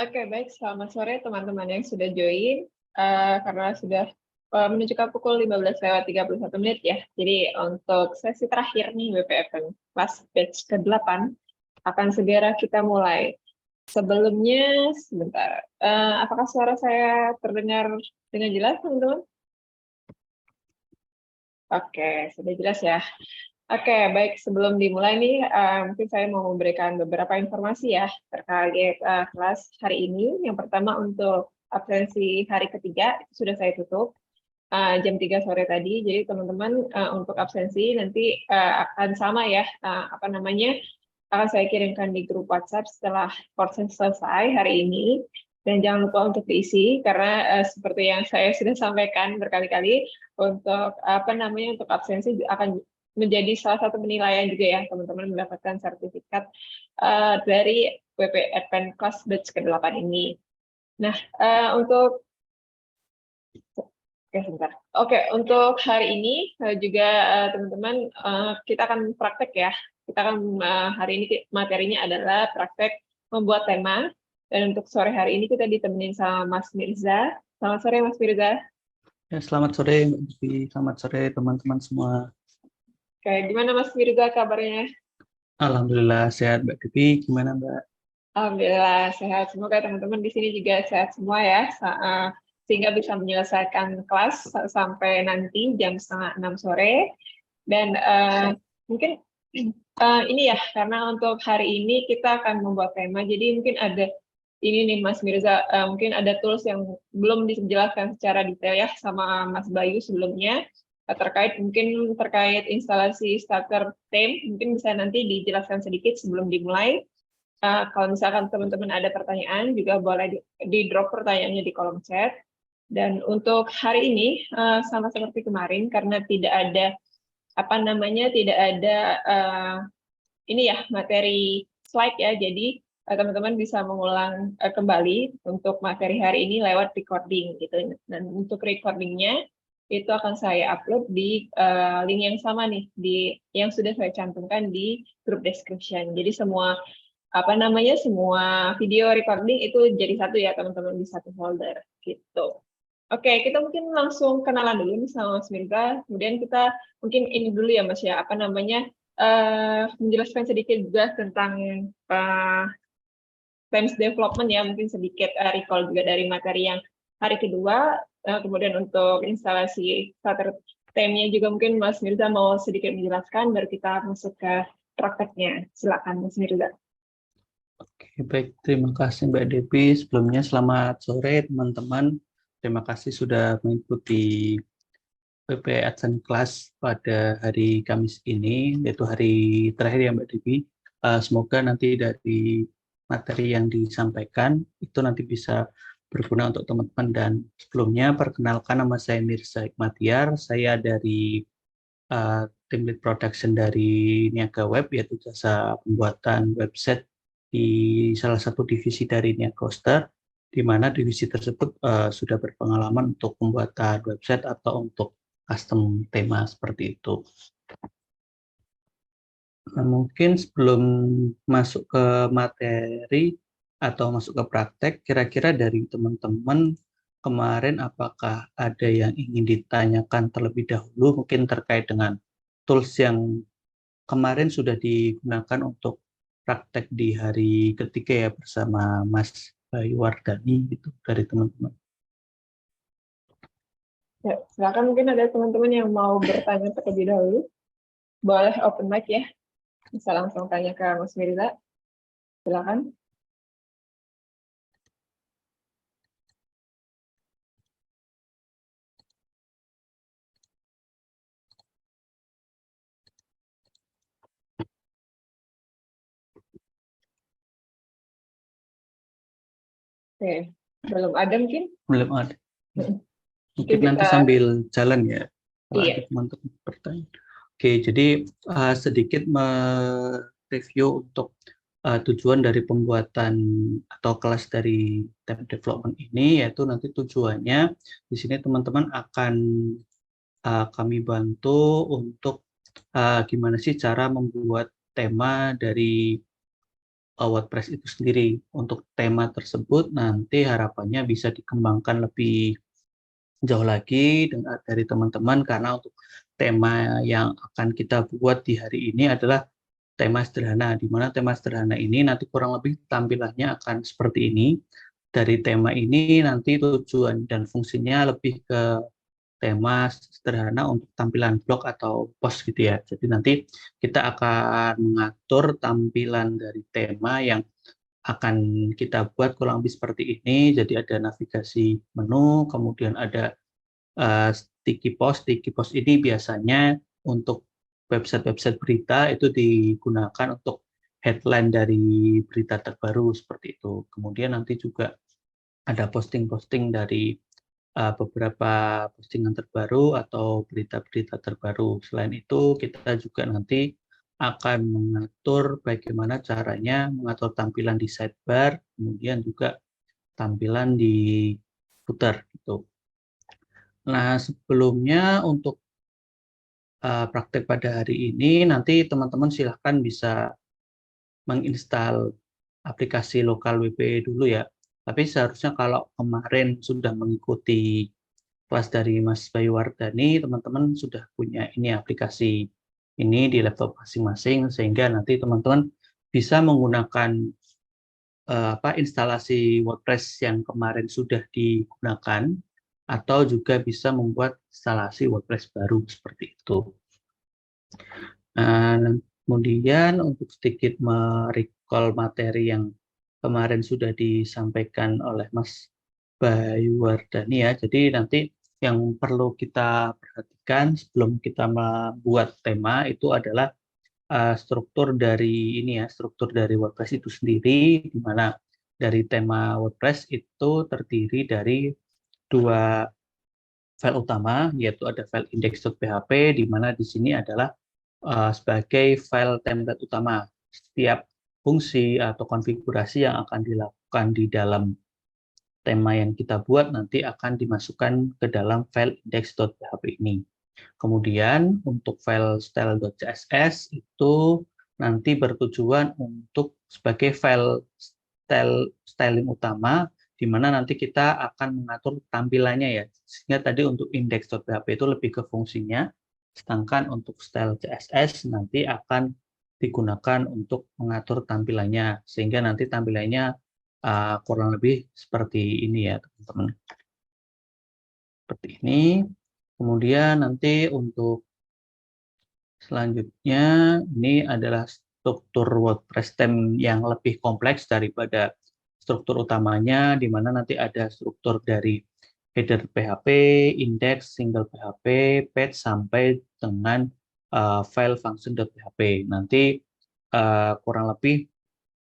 Oke, baik. Selamat sore teman-teman yang sudah join. Karena sudah menunjukkan pukul 15:31 ya. Jadi untuk sesi terakhir nih WPFM kelas batch ke-8 akan segera kita mulai. Sebelumnya, sebentar. Apakah suara saya terdengar dengan jelas, teman-teman? Oke, sudah jelas ya. Oke, baik. Sebelum dimulai nih, mungkin saya mau memberikan beberapa informasi ya terkait kelas hari ini. Yang pertama untuk absensi hari ketiga itu sudah saya tutup jam 3 sore tadi. Jadi teman-teman untuk absensi nanti akan sama ya, apa namanya, akan saya kirimkan di grup WhatsApp setelah porsi selesai hari ini. Dan jangan lupa untuk diisi karena seperti yang saya sudah sampaikan berkali-kali untuk apa namanya untuk absensi akan menjadi salah satu penilaian juga ya teman-teman mendapatkan sertifikat dari WP Advanced Class Batch ke-8 ini. Nah, untuk oke, sebentar. Oke, untuk hari ini juga teman-teman kita akan praktek ya. Kita akan hari ini materinya adalah praktek membuat tema. Dan untuk sore hari ini kita ditemenin sama Mas Mirza. Selamat sore Mas Mirza. Ya, selamat sore Mbak Devi, selamat sore teman-teman semua. Oke, gimana Mas Mirza kabarnya? Alhamdulillah sehat Mbak Devi, gimana Mbak? Alhamdulillah sehat. Semoga teman-teman di sini juga sehat semua ya, sehingga bisa menyelesaikan kelas sampai nanti jam 5:30 sore. Dan mungkin ini ya, karena untuk hari ini kita akan membuat tema, jadi mungkin ada ini nih Mas Mirza, mungkin ada tools yang belum dijelaskan secara detail ya sama Mas Bayu sebelumnya, terkait instalasi starter theme, mungkin bisa nanti dijelaskan sedikit sebelum dimulai. Kalau misalkan teman-teman ada pertanyaan, juga boleh di-drop pertanyaannya di kolom chat. Dan untuk hari ini, sama seperti kemarin, karena tidak ada apa namanya, tidak ada ini ya materi slide ya, jadi teman-teman bisa mengulang kembali untuk materi hari ini lewat recording gitu. Dan untuk recordingnya itu akan saya upload di link yang sama nih, di yang sudah saya cantumkan di group description. Jadi semua apa namanya semua video recording itu jadi satu ya teman-teman di satu folder gitu. Oke, kita mungkin langsung kenalan dulu nih sama Mas Mirza. Kemudian kita mungkin ini dulu ya Mas ya, apa namanya menjelaskan sedikit juga tentang Times Development ya, mungkin sedikit recall juga dari materi yang hari kedua. Kemudian untuk instalasi starter theme-nya juga mungkin Mas Mirza mau sedikit menjelaskan, baru kita masuk ke prakteknya. Silakan Mas Mirza. Oke, baik, terima kasih Mbak Devi. Sebelumnya selamat sore teman-teman. Terima kasih sudah mengikuti PP Advance Class pada hari Kamis ini, yaitu hari terakhir ya Mbak Devi. Semoga nanti dari materi yang disampaikan itu nanti bisa berguna untuk teman-teman. Dan sebelumnya perkenalkan, nama saya Mirza Hikmatiar, saya dari tim lead production dari Niaga Web, yaitu jasa pembuatan website di salah satu divisi dari Niaga Hoster, di mana divisi tersebut sudah berpengalaman untuk pembuatan website atau untuk custom tema seperti itu. Nah, mungkin sebelum masuk ke materi atau masuk ke praktek, kira-kira dari teman-teman kemarin apakah ada yang ingin ditanyakan terlebih dahulu mungkin terkait dengan tools yang kemarin sudah digunakan untuk praktek di hari ketiga ya bersama Mas Bayu Wardani gitu dari teman-teman. Ya, silakan mungkin ada teman-teman yang mau bertanya terlebih dahulu. Boleh open mic ya. Bisa langsung tanya ke Mas Mirza. Silakan. Oke, belum ada mungkin? Belum ada. Mungkin Mungkin nanti kita, sambil jalan ya kalau ada iya. teman-teman bertanya. Oke, jadi sedikit mereview untuk tujuan dari pembuatan atau kelas dari Tab Development ini, yaitu nanti tujuannya di sini teman-teman akan kami bantu untuk gimana sih cara membuat tema dari WordPress itu sendiri. Untuk tema tersebut nanti harapannya bisa dikembangkan lebih jauh lagi dari teman-teman, karena untuk tema yang akan kita buat di hari ini adalah tema sederhana, di mana tema sederhana ini nanti kurang lebih tampilannya akan seperti ini. Dari tema ini nanti tujuan dan fungsinya lebih ke tema sederhana untuk tampilan blog atau post gitu ya. Jadi nanti kita akan mengatur tampilan dari tema yang akan kita buat kurang lebih seperti ini. Jadi ada navigasi menu, kemudian ada sticky post. Sticky post ini biasanya untuk website-website berita itu digunakan untuk headline dari berita terbaru seperti itu. Kemudian nanti juga ada posting-posting dari beberapa postingan terbaru atau berita-berita terbaru. Selain itu, kita juga nanti akan mengatur bagaimana caranya mengatur tampilan di sidebar, kemudian juga tampilan di footer gitu. Nah, sebelumnya untuk praktek pada hari ini, nanti teman-teman silahkan bisa menginstal aplikasi lokal WP dulu ya. Tapi seharusnya kalau kemarin sudah mengikuti kelas dari Mas Bayu Wardani, teman-teman sudah punya ini aplikasi ini di laptop masing-masing, sehingga nanti teman-teman bisa menggunakan instalasi WordPress yang kemarin sudah digunakan, atau juga bisa membuat instalasi WordPress baru seperti itu. Nah, kemudian untuk sedikit merecall materi yang kemarin sudah disampaikan oleh Mas Bayu Wardani ya. Jadi nanti yang perlu kita perhatikan sebelum kita membuat tema itu adalah struktur dari ini ya, struktur dari WordPress itu sendiri, di mana dari tema WordPress itu terdiri dari dua file utama, yaitu ada file index.php, di mana di sini adalah sebagai file template utama. Setiap fungsi atau konfigurasi yang akan dilakukan di dalam tema yang kita buat nanti akan dimasukkan ke dalam file index.php ini. Kemudian untuk file style.css itu nanti bertujuan untuk sebagai file styling utama, di mana nanti kita akan mengatur tampilannya ya. Sehingga tadi untuk index.php itu lebih ke fungsinya, sedangkan untuk style CSS nanti akan digunakan untuk mengatur tampilannya, sehingga nanti tampilannya kurang lebih seperti ini ya teman-teman. Seperti ini. Kemudian nanti untuk selanjutnya ini adalah struktur WordPress theme yang lebih kompleks daripada struktur utamanya, di mana nanti ada struktur dari header PHP, index, single PHP, page, sampai dengan file function.php. Nanti kurang lebih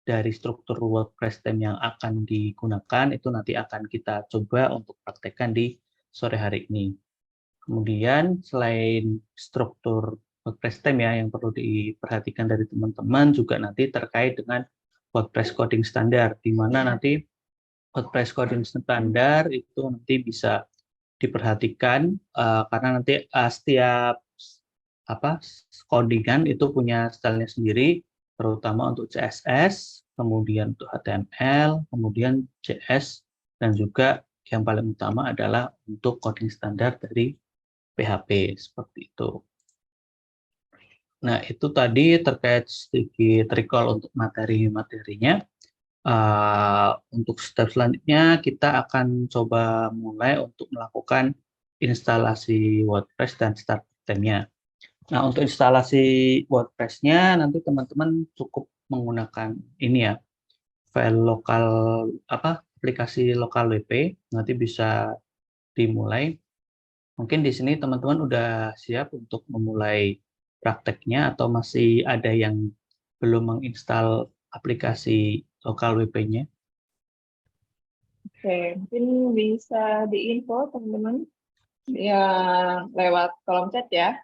dari struktur WordPress theme yang akan digunakan itu nanti akan kita coba untuk praktekkan di sore hari ini. Kemudian selain struktur WordPress theme ya yang perlu diperhatikan dari teman-teman juga nanti terkait dengan WordPress coding standar, di mana nanti WordPress coding standar itu nanti bisa diperhatikan karena nanti setiap codingan itu punya stylenya sendiri, terutama untuk CSS, kemudian untuk HTML, kemudian JS, dan juga yang paling utama adalah untuk coding standar dari PHP seperti itu. Nah, itu tadi terkait sedikit recall untuk materi-materinya. Untuk step selanjutnya, kita akan coba mulai untuk melakukan instalasi WordPress dan start theme-nya. Nah, untuk instalasi WordPress-nya, nanti teman-teman cukup menggunakan ini ya, file lokal, aplikasi lokal WP, nanti bisa dimulai. Mungkin di sini teman-teman udah siap untuk memulai prakteknya atau masih ada yang belum menginstal aplikasi lokal WP-nya? Oke, mungkin bisa diinfo teman-teman ya lewat kolom chat ya.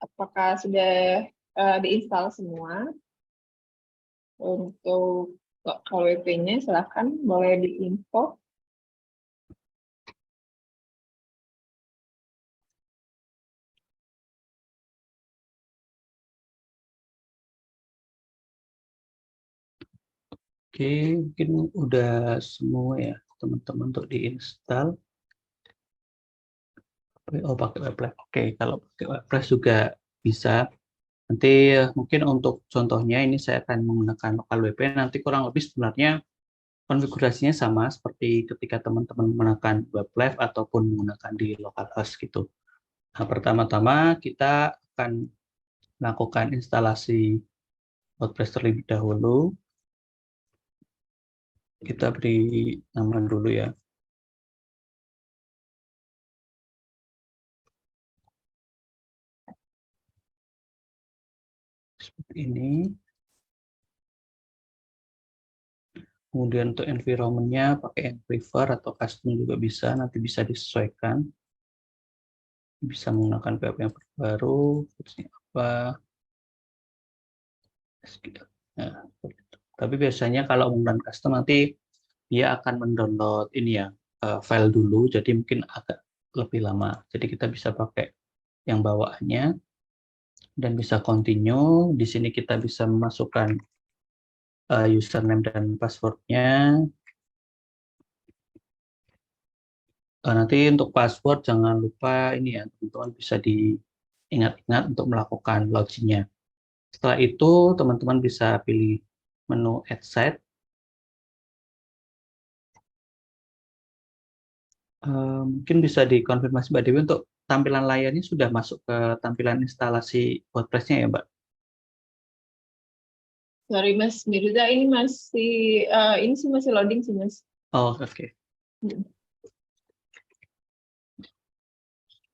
Apakah sudah diinstal semua? Untuk KWP-nya silahkan boleh diinfo. Oke, mungkin udah semua ya teman-teman untuk diinstal. Oh, pakai web Flash. Oke, kalau pakai web Flash juga bisa. Nanti mungkin untuk contohnya ini saya akan menggunakan lokal WP. Nanti kurang lebih sebenarnya konfigurasinya sama seperti ketika teman-teman menggunakan web Live ataupun menggunakan di localhost gitu. Nah, pertama-tama kita akan melakukan instalasi WordPress terlebih dahulu. Kita beri nama dulu ya. Seperti ini. Kemudian untuk environment-nya pakai yang prefer atau custom juga bisa, nanti bisa disesuaikan. Bisa menggunakan PHP yang terbaru, versi apa. Nah, seperti itu. Tapi biasanya kalau menggunakan custom nanti dia akan mendownload ini ya, file dulu, jadi mungkin agak lebih lama. Jadi kita bisa pakai yang bawaannya dan bisa continue. Di sini kita bisa memasukkan username dan passwordnya. Nanti untuk password jangan lupa ini ya, teman-teman bisa diingat-ingat untuk melakukan loginnya. Setelah itu teman-teman bisa pilih menu Add Site. Mungkin bisa dikonfirmasi Mbak Dewi untuk tampilan layarnya sudah masuk ke tampilan instalasi WordPress-nya ya Mbak? Sorry Mas Mirza, ini sih masih loading sih Mas. Oh, oke. Hmm.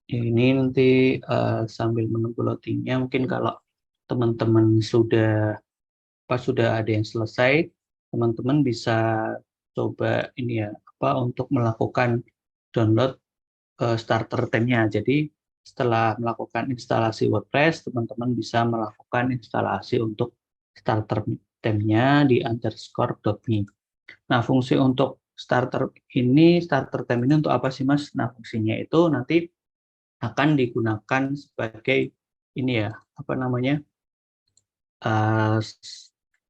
Ini nanti sambil menunggu loadingnya, mungkin kalau teman-teman sudah ada yang selesai, teman-teman bisa coba ini ya, apa untuk melakukan download starter theme-nya. Jadi setelah melakukan instalasi WordPress, teman-teman bisa melakukan instalasi untuk starter theme-nya di underscore.me. Nah, fungsi untuk starter theme ini untuk apa sih Mas? Nah, fungsinya itu nanti akan digunakan sebagai ini ya, apa namanya? eh,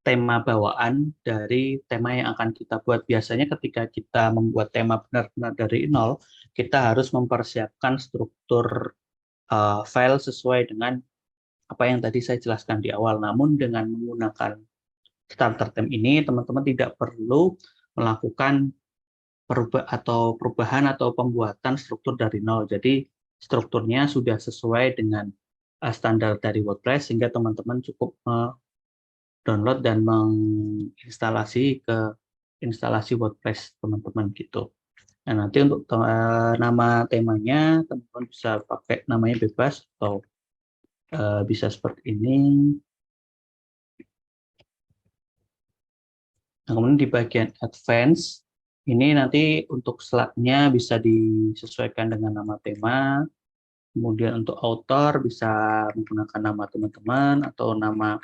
tema bawaan dari tema yang akan kita buat. Biasanya ketika kita membuat tema benar-benar dari nol, kita harus mempersiapkan struktur file sesuai dengan apa yang tadi saya jelaskan di awal. Namun dengan menggunakan starter theme ini, teman-teman tidak perlu melakukan perubahan atau pembuatan struktur dari nol. Jadi strukturnya sudah sesuai dengan standar dari WordPress sehingga teman-teman cukup download dan menginstalasi ke instalasi WordPress teman-teman gitu. Nah, nanti untuk nama temanya teman-teman bisa pakai namanya bebas atau bisa seperti ini. Nah, kemudian di bagian advance ini nanti untuk slide-nya bisa disesuaikan dengan nama tema. Kemudian untuk author bisa menggunakan nama teman-teman atau nama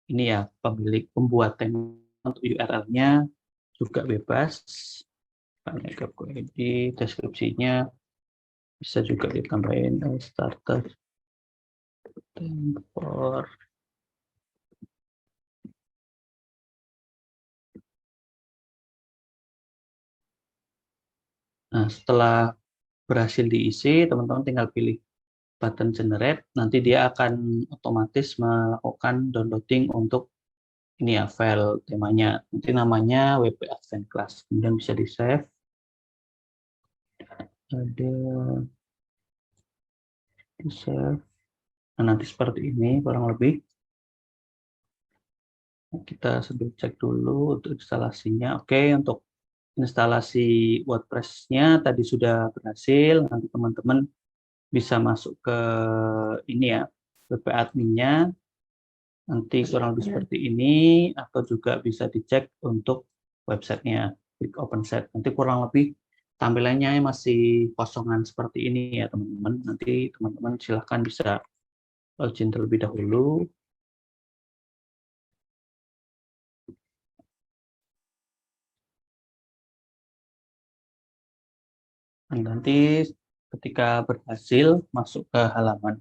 ini ya pemilik pembuat tema. Untuk URL-nya juga bebas. Di deskripsinya bisa juga ditambahin starter for. Nah, setelah berhasil diisi, teman-teman tinggal pilih button generate, nanti dia akan otomatis melakukan downloading untuk ini ya file temanya. Nanti namanya WP Advanced Class. Kemudian bisa di save. Ada di save. Nah, nanti seperti ini kurang lebih. Kita sambil cek dulu untuk instalasinya. Oke, untuk instalasi WordPress-nya tadi sudah berhasil. Nanti teman-teman bisa masuk ke ini ya, WP admin-nya. Nanti kurang lebih seperti ini, atau juga bisa dicek untuk websitenya, klik open set. Nanti kurang lebih tampilannya masih kosongan seperti ini ya teman-teman. Nanti teman-teman silahkan bisa login terlebih dahulu. Dan nanti ketika berhasil masuk ke halaman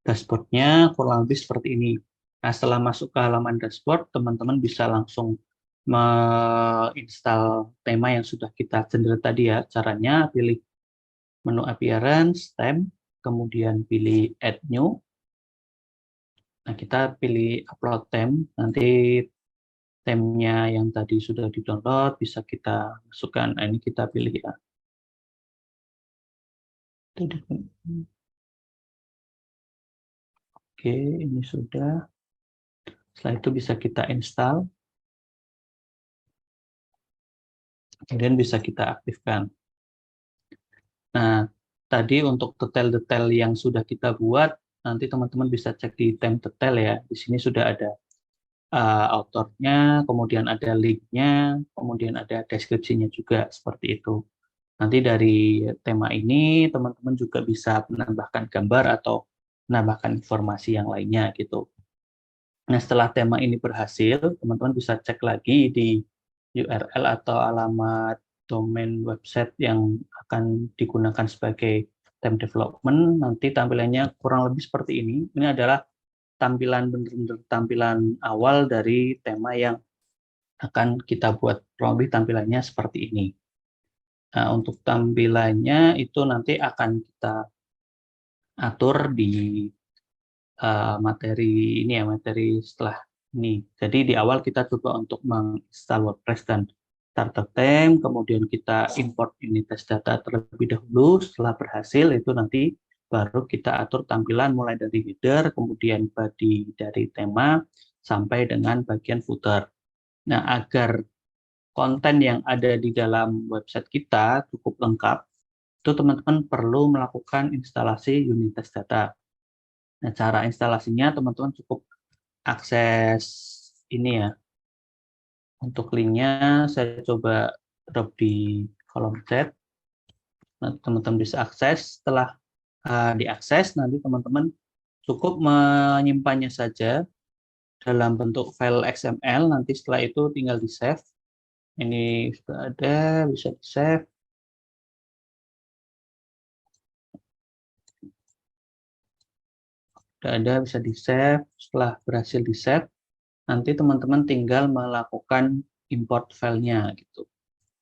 dashboard-nya kurang lebih seperti ini. Nah, setelah masuk ke halaman dashboard, teman-teman bisa langsung menginstal tema yang sudah kita generate tadi ya. Caranya pilih menu appearance, theme, kemudian pilih add new. Nah, kita pilih upload theme, nanti temnya yang tadi sudah di-download bisa kita masukkan. Nah, ini kita pilih ya. Oke, ini sudah. Setelah itu bisa kita install. Kemudian bisa kita aktifkan. Nah, tadi untuk detail-detail yang sudah kita buat, nanti teman-teman bisa cek di theme detail ya. Di sini sudah ada autornya, kemudian ada linknya, kemudian ada deskripsinya juga seperti itu. Nanti dari tema ini teman-teman juga bisa menambahkan gambar atau menambahkan informasi yang lainnya gitu. Nah, setelah tema ini berhasil, teman-teman bisa cek lagi di URL atau alamat domain website yang akan digunakan sebagai theme development. Nanti tampilannya kurang lebih seperti ini. Ini adalah tampilan benar-benar tampilan awal dari tema yang akan kita buat. Kurang lebih tampilannya seperti ini. Nah, untuk tampilannya itu nanti akan kita atur di materi ini ya, materi setelah ini. Jadi di awal kita coba untuk menginstal WordPress dan starter theme, kemudian kita import unit test data terlebih dahulu. Setelah berhasil itu nanti baru kita atur tampilan mulai dari header, kemudian body dari tema, sampai dengan bagian footer. Nah, agar konten yang ada di dalam website kita cukup lengkap, itu teman-teman perlu melakukan instalasi unit test data. Nah, cara instalasinya teman-teman cukup akses ini ya. Untuk linknya saya coba drop di kolom chat. Nah, teman-teman bisa akses. Setelah diakses, nanti teman-teman cukup menyimpannya saja dalam bentuk file XML. Nanti setelah itu tinggal di-save. Ini sudah ada, bisa di-save. Sudah ada, bisa di-save. Setelah berhasil di-save, nanti teman-teman tinggal melakukan import filenya gitu.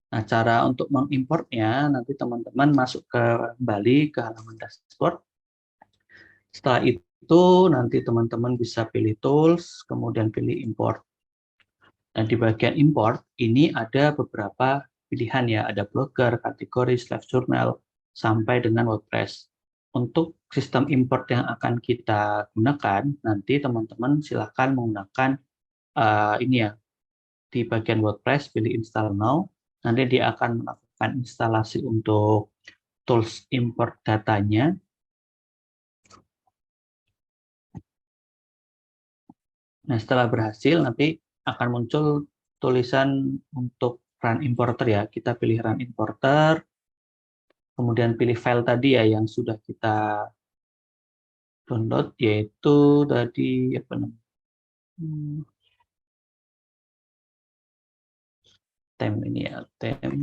Nah, cara untuk mengimportnya nanti teman-teman masuk kembali ke halaman dashboard. Setelah itu nanti teman-teman bisa pilih tools, kemudian pilih import. Dan di bagian import ini ada beberapa pilihan ya, ada blogger, kategori, slash journal, sampai dengan WordPress. Untuk sistem import yang akan kita gunakan, nanti teman-teman silakan menggunakan ini ya, di bagian WordPress pilih install now. Nanti dia akan melakukan instalasi untuk tools import datanya. Nah, setelah berhasil nanti akan muncul tulisan untuk run importer ya. Kita pilih run importer, kemudian pilih file tadi ya yang sudah kita download, yaitu tadi apa namanya? Theme ini ya, theme.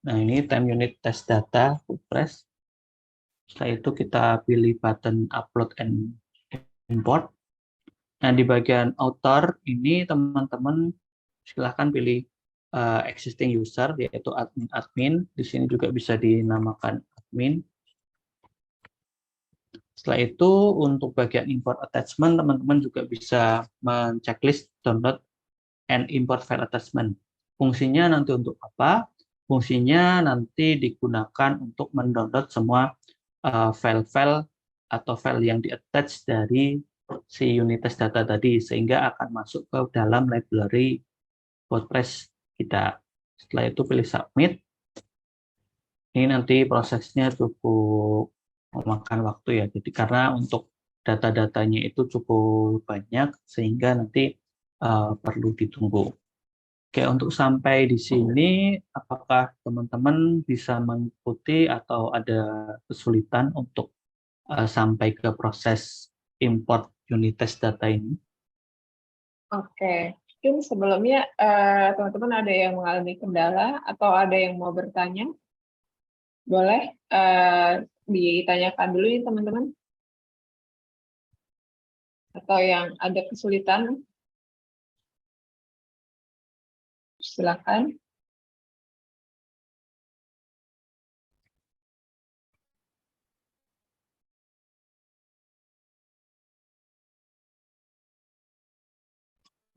Nah, ini theme unit test data WordPress. Setelah itu kita pilih button upload and import. Nah, di bagian author ini teman-teman silahkan pilih existing user, yaitu admin. Di sini juga bisa dinamakan admin. Setelah itu, untuk bagian import attachment, teman-teman juga bisa men-checklist download and import file attachment. Fungsinya nanti untuk apa? Fungsinya nanti digunakan untuk mendownload semua file-file atau file yang di-attach dari si unit test data tadi, sehingga akan masuk ke dalam library WordPress kita. Setelah itu pilih submit. Ini nanti prosesnya cukup memakan waktu ya. Jadi karena untuk data-datanya itu cukup banyak, sehingga nanti perlu ditunggu. Oke, untuk sampai di sini, apakah teman-teman bisa mengikuti atau ada kesulitan untuk sampai ke proses import unit test data ini? Oke, mungkin sebelumnya teman-teman ada yang mengalami kendala atau ada yang mau bertanya? Boleh ditanyakan dulu nih teman-teman. Atau yang ada kesulitan? Silakan.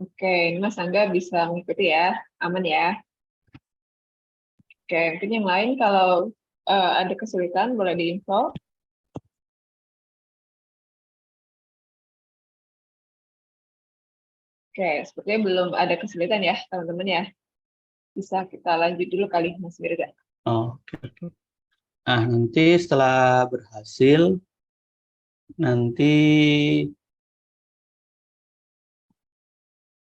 Oke, ini Mas Angga bisa mengikuti ya, aman ya. Oke, mungkin yang lain kalau ada kesulitan boleh diinfo. Oke, sepertinya belum ada kesulitan ya, teman-teman ya. Bisa kita lanjut dulu kali, Mas Mirza. Oh, oke. Nah, nanti setelah berhasil, nanti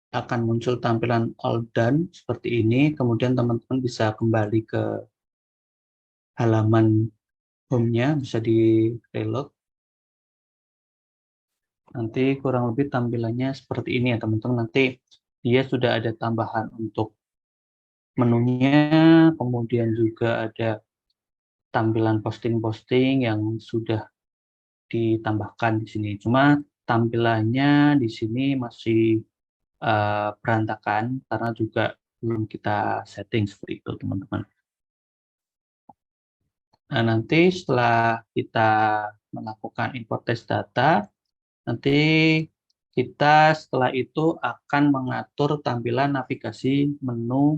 akan muncul tampilan all done seperti ini. Kemudian teman-teman bisa kembali ke halaman home-nya, bisa di reload. Nanti kurang lebih tampilannya seperti ini ya teman-teman. Nanti dia sudah ada tambahan untuk menunya, kemudian juga ada tampilan posting-posting yang sudah ditambahkan di sini. Cuma tampilannya di sini masih berantakan karena juga belum kita setting seperti itu teman-teman. Nah, nanti setelah kita melakukan import test data, nanti kita setelah itu akan mengatur tampilan navigasi menu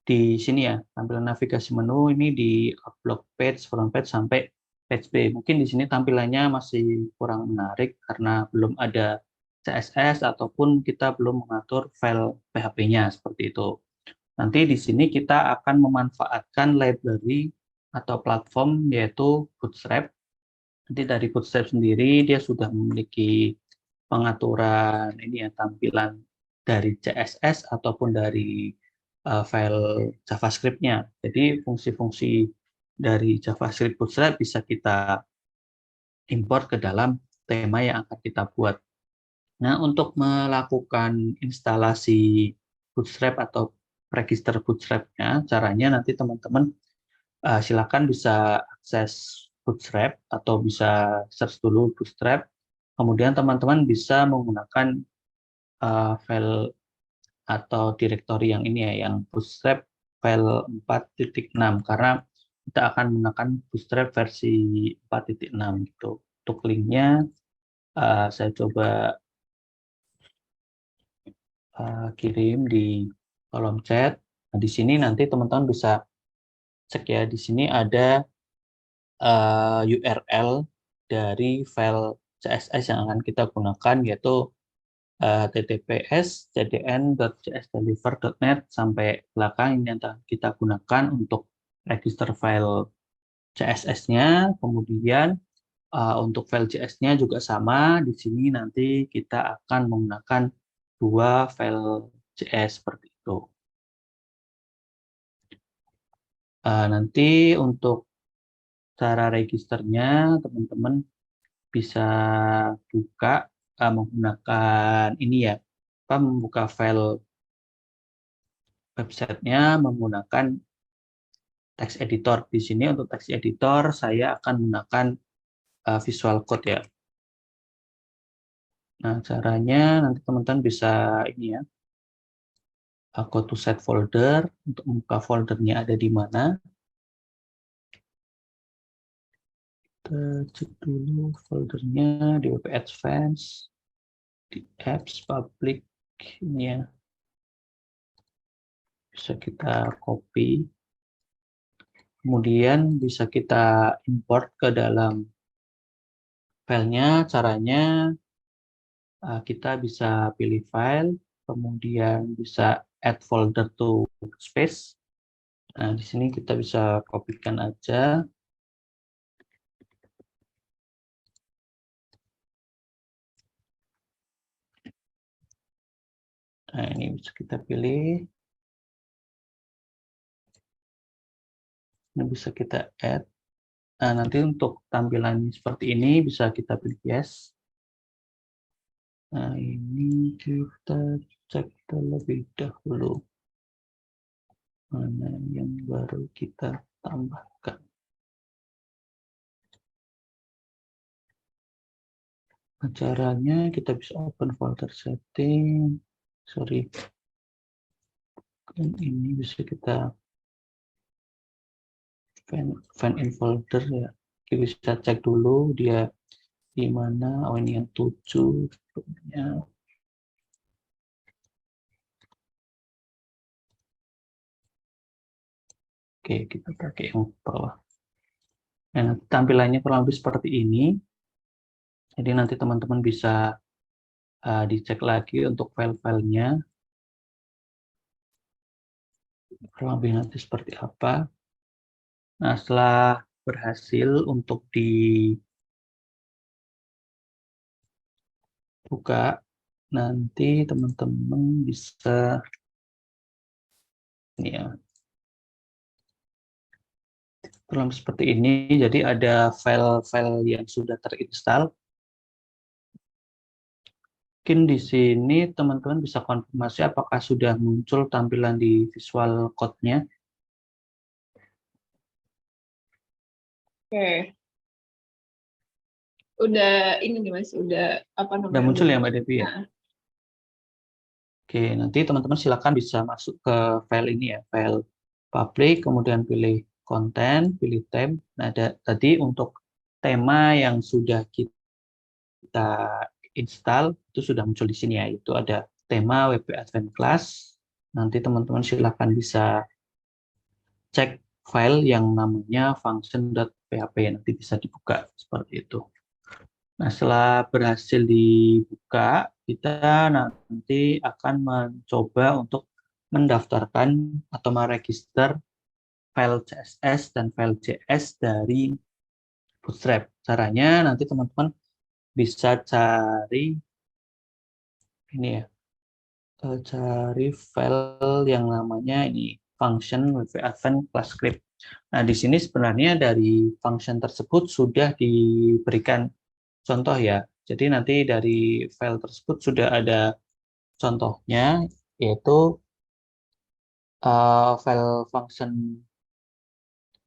di sini ya. Tampilan navigasi menu ini di block page, front page, sampai page B. Mungkin di sini tampilannya masih kurang menarik karena belum ada CSS ataupun kita belum mengatur file PHP-nya seperti itu. Nanti di sini kita akan memanfaatkan library atau platform yaitu Bootstrap. Nanti dari Bootstrap sendiri dia sudah memiliki pengaturan ini ya, tampilan dari CSS ataupun dari file JavaScript-nya. Jadi fungsi-fungsi dari JavaScript Bootstrap bisa kita import ke dalam tema yang akan kita buat. Nah, untuk melakukan instalasi Bootstrap atau register Bootstrap-nya, caranya nanti teman-teman silakan bisa akses Bootstrap atau bisa search dulu Bootstrap. Kemudian teman-teman bisa menggunakan file atau direktori yang ini ya, yang Bootstrap file 4.6 karena kita akan menggunakan Bootstrap versi 4.6 gitu. Untuk linknya saya coba kirim di kolom chat. Nah, di sini nanti teman-teman bisa cek ya, di sini ada URL dari file CSS yang akan kita gunakan yaitu https://cdn.csdeliver.net sampai belakang ini yang kita gunakan untuk register file CSS-nya. Kemudian untuk file CSS-nya juga sama. Di sini nanti kita akan menggunakan dua file CS seperti itu. Nanti untuk cara registernya teman-teman bisa buka menggunakan ini ya, membuka file websitenya menggunakan text editor. Di sini untuk text editor saya akan menggunakan Visual Code ya. Nah, caranya nanti teman-teman bisa ini ya, go to set folder untuk membuka foldernya ada di mana. Kita cek dulu foldernya di WP Advanced, di apps public ini ya. Bisa kita copy. Kemudian bisa kita import ke dalam filenya. Caranya kita bisa pilih file, kemudian bisa add folder to space. Nah, di sini kita bisa kopikan aja. Nah, ini bisa kita pilih. Ini bisa kita add. Nah, nanti untuk tampilan seperti ini bisa kita pilih yes. Nah, ini kita cek terlebih dahulu. Mana yang baru kita tambahkan. Caranya kita bisa open folder setting. Sorry. Dan ini bisa kita find in folder ya. Kita bisa cek dulu dia di mana. Oh, ini yang 7 ya. Oke, kita pakai yang bawah. Nah, tampilannya kurang lebih seperti ini. Jadi nanti teman-teman bisa dicek lagi untuk file-filenya. Kurang lebih nanti seperti apa. Nah, setelah berhasil untuk dibuka, nanti teman-teman bisa ini ya, kurang lebih seperti ini. Jadi ada file-file yang sudah terinstall. Mungkin di sini teman-teman bisa konfirmasi apakah sudah muncul tampilan di visual code-nya. Oke. Udah ini nih Mas, udah apa Sudah namanya? muncul Udah ya Mbak muncul. Devi ya? Nah, Oke, nanti teman-teman silakan bisa masuk ke file ini ya, file public, kemudian pilih konten, pilih theme. Nah, tadi untuk tema yang sudah kita install itu sudah muncul di sini ya, itu ada tema WP Advanced Class. Nanti teman-teman silakan bisa cek file yang namanya function.php, nanti bisa dibuka seperti itu. Nah, setelah berhasil dibuka, kita nanti akan mencoba untuk mendaftarkan atau meregister file CSS dan file JS dari Bootstrap. Caranya nanti teman-teman bisa cari ini ya, cari file yang namanya ini function WP Advanced Class Script. Nah, di sini sebenarnya dari function tersebut sudah diberikan contoh ya. Jadi nanti dari file tersebut sudah ada contohnya, yaitu file function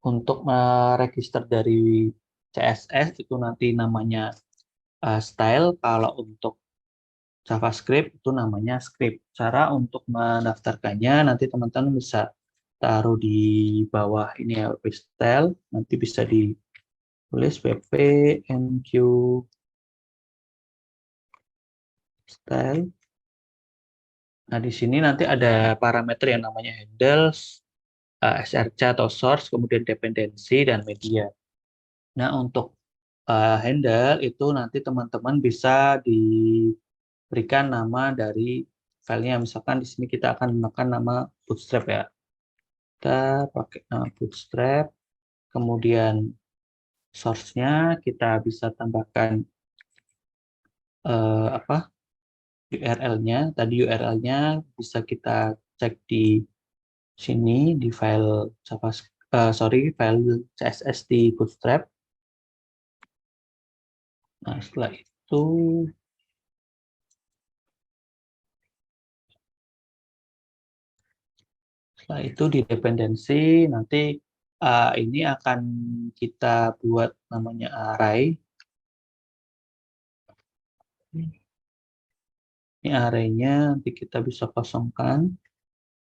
untuk meregister dari CSS itu nanti namanya style. Kalau untuk JavaScript itu namanya script. Cara untuk mendaftarkannya nanti teman-teman bisa taruh di bawah ini ya, wp style. Nanti bisa ditulis wp enq style. Nah, di sini nanti ada parameter yang namanya handles, src atau source, kemudian dependensi, dan media. Nah, untuk handle itu nanti teman-teman bisa diberikan nama dari filenya. Misalkan di sini kita akan menggunakan nama Bootstrap ya. Kita pakai nama Bootstrap, kemudian source-nya kita bisa tambahkan apa URL-nya. Tadi URL-nya bisa kita cek di sini di file file CSS di Bootstrap. Nah, setelah itu di dependensi nanti ini akan kita buat namanya array. Ini array-nya nanti kita bisa kosongkan.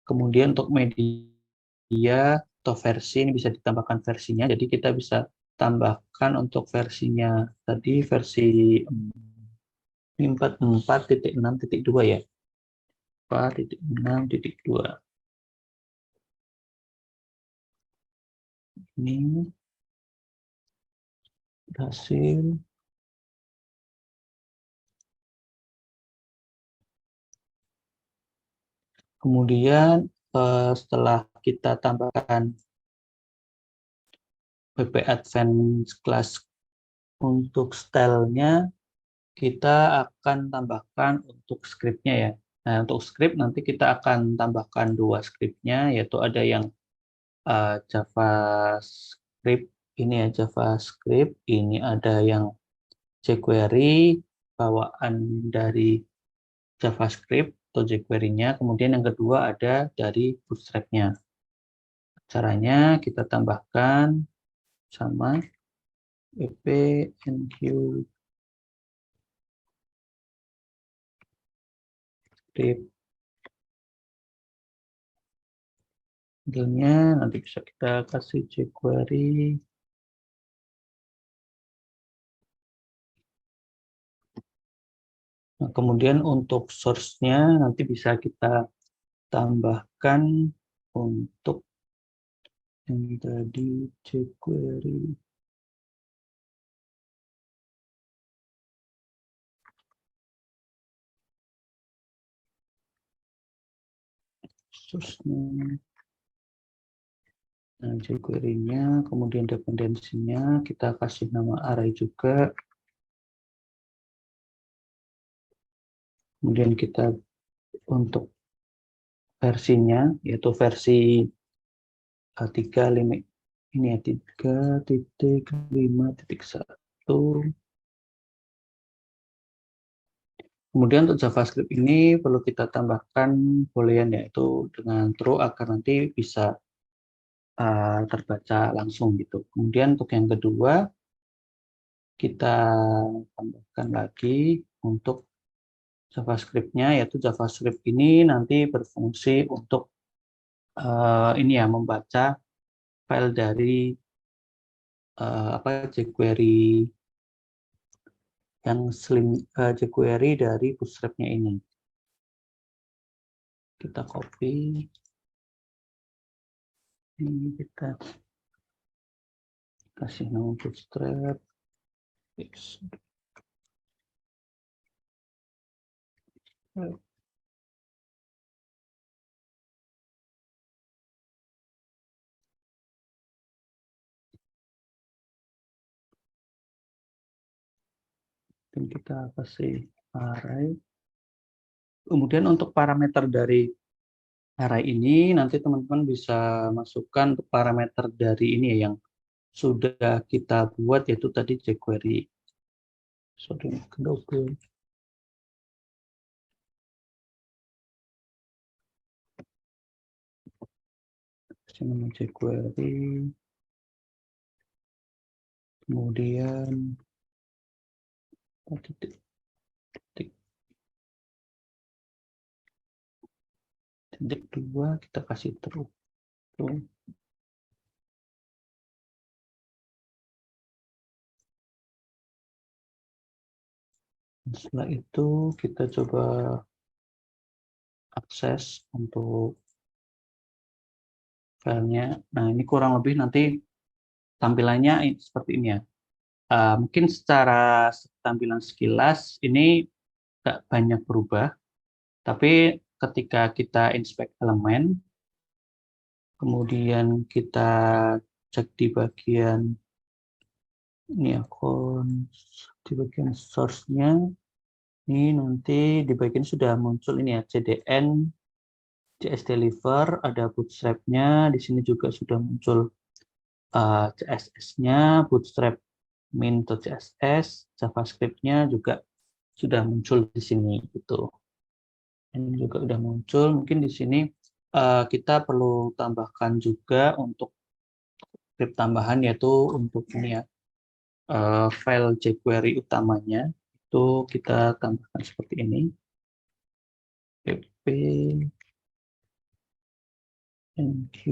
Kemudian untuk media atau versi ini bisa ditambahkan versinya. Jadi kita bisa tambahkan untuk versinya tadi versi 44.6.2 ya. 4.6.2. Ini berhasil. Kemudian setelah kita tambahkan WP Advanced Class untuk stylenya, kita akan tambahkan untuk scriptnya ya. Nah, untuk script nanti kita akan tambahkan dua scriptnya, yaitu ada yang JavaScript, ini ya JavaScript, ini ada yang jQuery, bawaan dari JavaScript atau jQuery-nya, kemudian yang kedua ada dari Bootstrap-nya. Caranya kita tambahkan sama wp enq script Filenya nanti bisa kita kasih jQuery. Nah, kemudian untuk source-nya nanti bisa kita tambahkan untuk yang tadi jQuery. Source-nya. Nah, jQuery-nya, kemudian dependensinya kita kasih nama array juga. Kemudian kita untuk versinya, yaitu versi 3 limit ini ya 3.5.1. Kemudian untuk JavaScript ini perlu kita tambahkan boolean yaitu dengan true agar nanti bisa terbaca langsung gitu. Kemudian untuk yang kedua kita tambahkan lagi untuk JavaScript-nya, yaitu JavaScript ini nanti berfungsi untuk ini ya membaca file dari jQuery yang jQuery dari Bootstrap-nya ini. Kita copy, ini kita kasih nama Bootstrap. Dan kita kasih array. Kemudian untuk parameter dari array ini nanti teman-teman bisa masukkan untuk parameter dari ini ya, yang sudah kita buat yaitu tadi jQuery. Sorry, double. Nama jQuery. Kemudian titik 2 kita kasih true. Setelah itu kita coba akses untuk filenya. Nah, ini kurang lebih nanti tampilannya seperti ini ya. Mungkin secara tampilan sekilas ini nggak banyak berubah, tapi ketika kita inspect elemen, kemudian kita cek di bagian ini akun, di bagian source-nya, ini nanti di bagian sudah muncul ini ya, CDN, JS Deliver, ada Bootstrap-nya, di sini juga sudah muncul CSS-nya, Bootstrap min.css, JavaScript-nya juga sudah muncul di sini gitu. Ini juga sudah muncul. Mungkin di sini kita perlu tambahkan juga untuk script tambahan yaitu untuk ini ya file jQuery utamanya itu kita tambahkan seperti ini. pp enq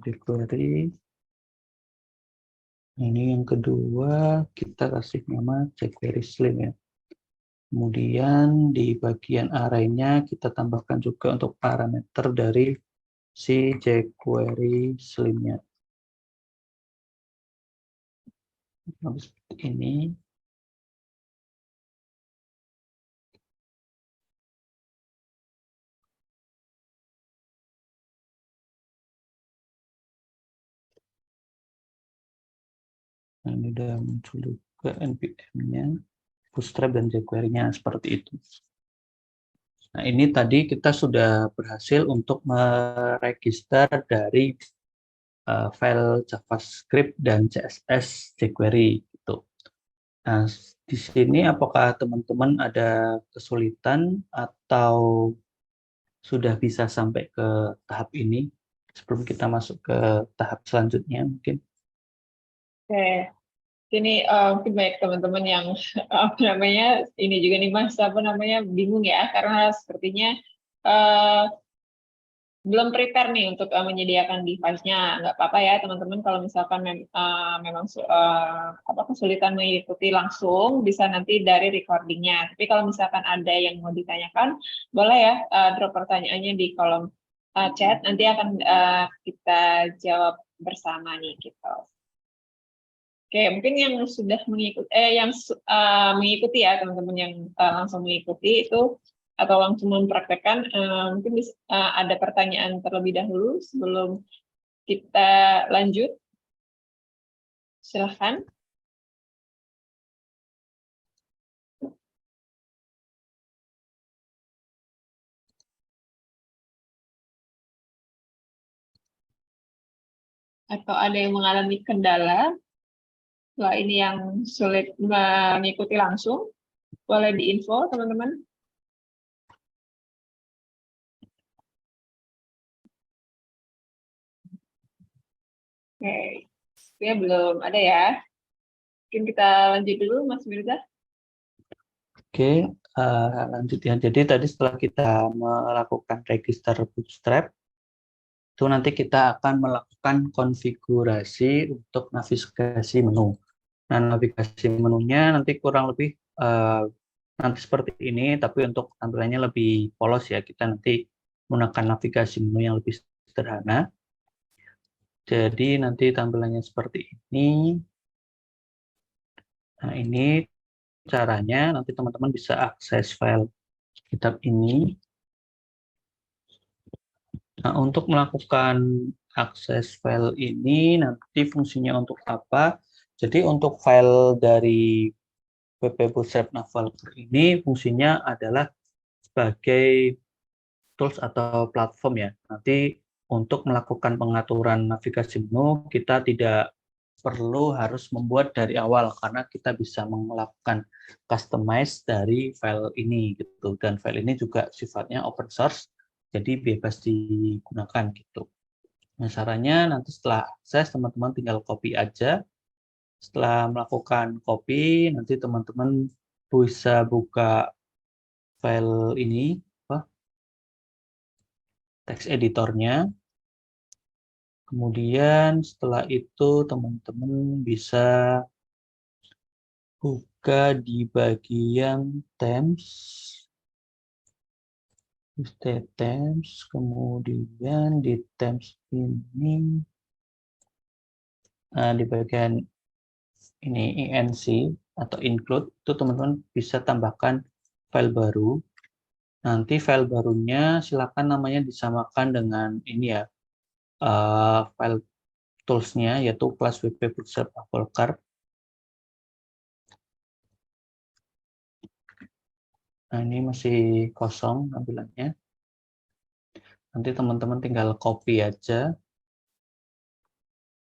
jQuery. Ini yang kedua kita kasih nama jQuery Slim ya. Kemudian di bagian array-nya kita tambahkan juga untuk parameter dari si jQuery Slim-nya. Seperti ini. Nah, ini udah muncul juga npm-nya, Bootstrap dan jQuery-nya seperti itu. Nah, ini tadi kita sudah berhasil untuk meregister dari file JavaScript dan CSS jQuery gitu. Nah, di sini apakah teman-teman ada kesulitan atau sudah bisa sampai ke tahap ini? sebelum kita masuk ke tahap selanjutnya mungkin. Oke, ini mungkin banyak teman-teman yang apa namanya ini juga nih Mas apa namanya bingung ya karena sepertinya eh, belum prepare nih untuk menyediakan device-nya. Nggak apa-apa ya teman-teman kalau misalkan memang apa kesulitan mengikuti langsung bisa nanti dari recordingnya. Tapi kalau misalkan ada yang mau ditanyakan boleh ya drop pertanyaannya di kolom chat. Nanti akan kita jawab bersama nih gitu. Oke, mungkin yang sudah mengikuti, mengikuti ya teman-teman yang langsung mengikuti itu atau langsung mempraktekkan, mungkin ada pertanyaan terlebih dahulu sebelum kita lanjut. Silahkan. Atau ada yang mengalami kendala, wah ini yang sulit mengikuti langsung, boleh diinfo teman-teman. Oke, ya belum ada ya. Mungkin kita lanjut dulu, Mas Mirza. Oke, lanjut ya. Jadi tadi setelah kita melakukan register Bootstrap, itu nanti kita akan melakukan konfigurasi untuk navigasi menu. Nah, navigasi menunya nanti kurang lebih nanti seperti ini, tapi untuk tampilannya lebih polos ya. Kita nanti menggunakan navigasi menu yang lebih sederhana. Jadi nanti tampilannya seperti ini. Nah, ini caranya nanti teman-teman bisa akses file kitab ini. Nah, untuk melakukan akses file ini nanti fungsinya untuk apa? Jadi untuk file dari WP Bootstrap Navigator ini fungsinya adalah sebagai tools atau platform ya. Nanti untuk melakukan pengaturan navigasi menu kita tidak perlu harus membuat dari awal karena kita bisa melakukan customize dari file ini gitu. Dan file ini juga sifatnya open source jadi bebas digunakan gitu. Nah, caranya nanti setelah akses teman-teman tinggal copy aja. Setelah melakukan copy nanti teman-teman bisa buka file ini apa, text editornya. Kemudian setelah itu teman-teman bisa buka di bagian themes, themes, kemudian di themes ini, di bagian ini enc atau include itu teman-teman bisa tambahkan file baru. Nanti file barunya silakan namanya disamakan dengan ini ya, file toolsnya yaitu kelas WP Bootstrap Navigator. Nah, ini masih kosong tampilannya. Nanti teman-teman tinggal copy aja.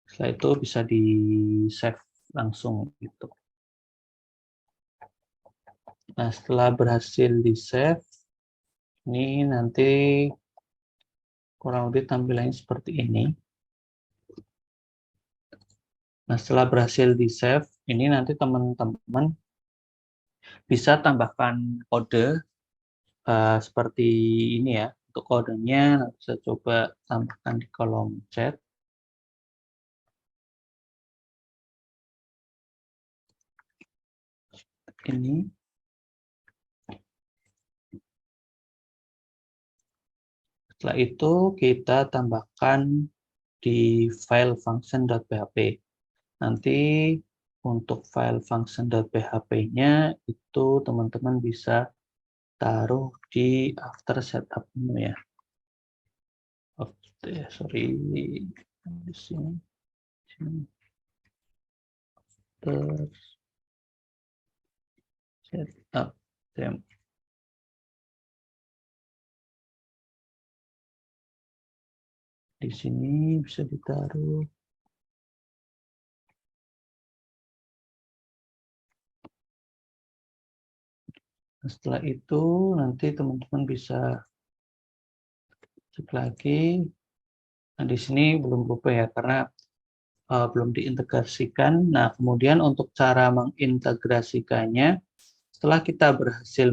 Setelah itu bisa di-save langsung gitu. Nah, setelah berhasil di-save, ini nanti kurang lebih tampilannya seperti ini. Nah, setelah berhasil di-save, ini nanti teman-teman bisa tambahkan kode seperti ini ya. Untuk kodenya saya coba tambahkan di kolom chat. Ini. Setelah itu kita tambahkan di file function.php. Nanti untuk file function.php-nya itu teman-teman bisa taruh di after setup menu ya. Sorry, di sini. After setup them. Di sini bisa ditaruh. Setelah itu nanti teman-teman bisa cek lagi. Nah, di sini belum berubah ya, karena belum diintegrasikan. Nah, kemudian untuk cara mengintegrasikannya, setelah kita berhasil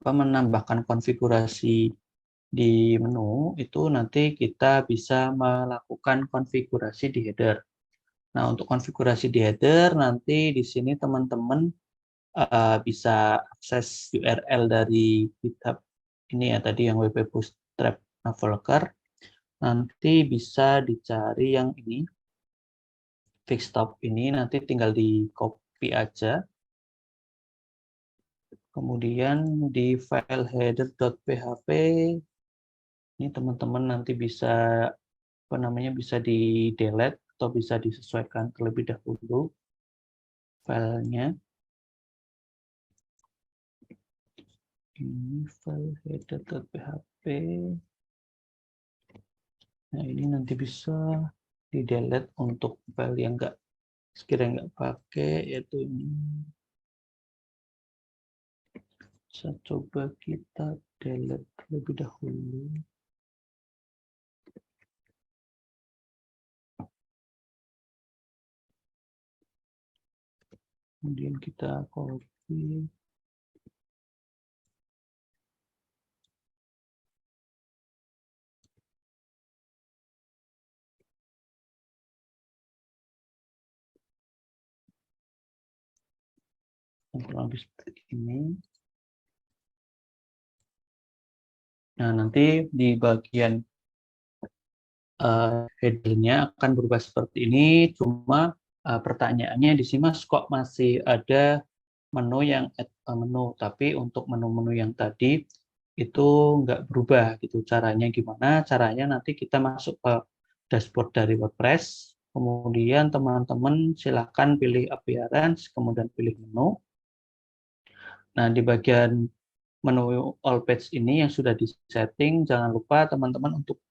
menambahkan konfigurasi di menu, itu nanti kita bisa melakukan konfigurasi di header. Nah, untuk konfigurasi di header, nanti di sini teman-teman bisa akses URL dari GitHub ini ya, tadi yang WP Bootstrap Navigator. Nanti bisa dicari yang ini, fixstop ini, nanti tinggal di copy aja. Kemudian di file header.php, ini teman-teman nanti bisa bisa di delete atau bisa disesuaikan terlebih dahulu filenya. Ini file header.php. Nah, ini nanti bisa di delete untuk file yang sekiranya nggak pakai, yaitu ini. Bisa coba kita delete terlebih dahulu. Kemudian kita copy. Kurang lebih seperti ini. Nah, nanti di bagian header-nya akan berubah seperti ini, cuma pertanyaannya di sini Mas, kok masih ada menu yang add menu, tapi untuk menu-menu yang tadi itu nggak berubah gitu. Caranya gimana? Caranya nanti kita masuk ke dashboard dari WordPress, kemudian teman-teman silahkan pilih appearance, kemudian pilih menu. Nah, di bagian menu all page ini yang sudah disetting, jangan lupa teman-teman untuk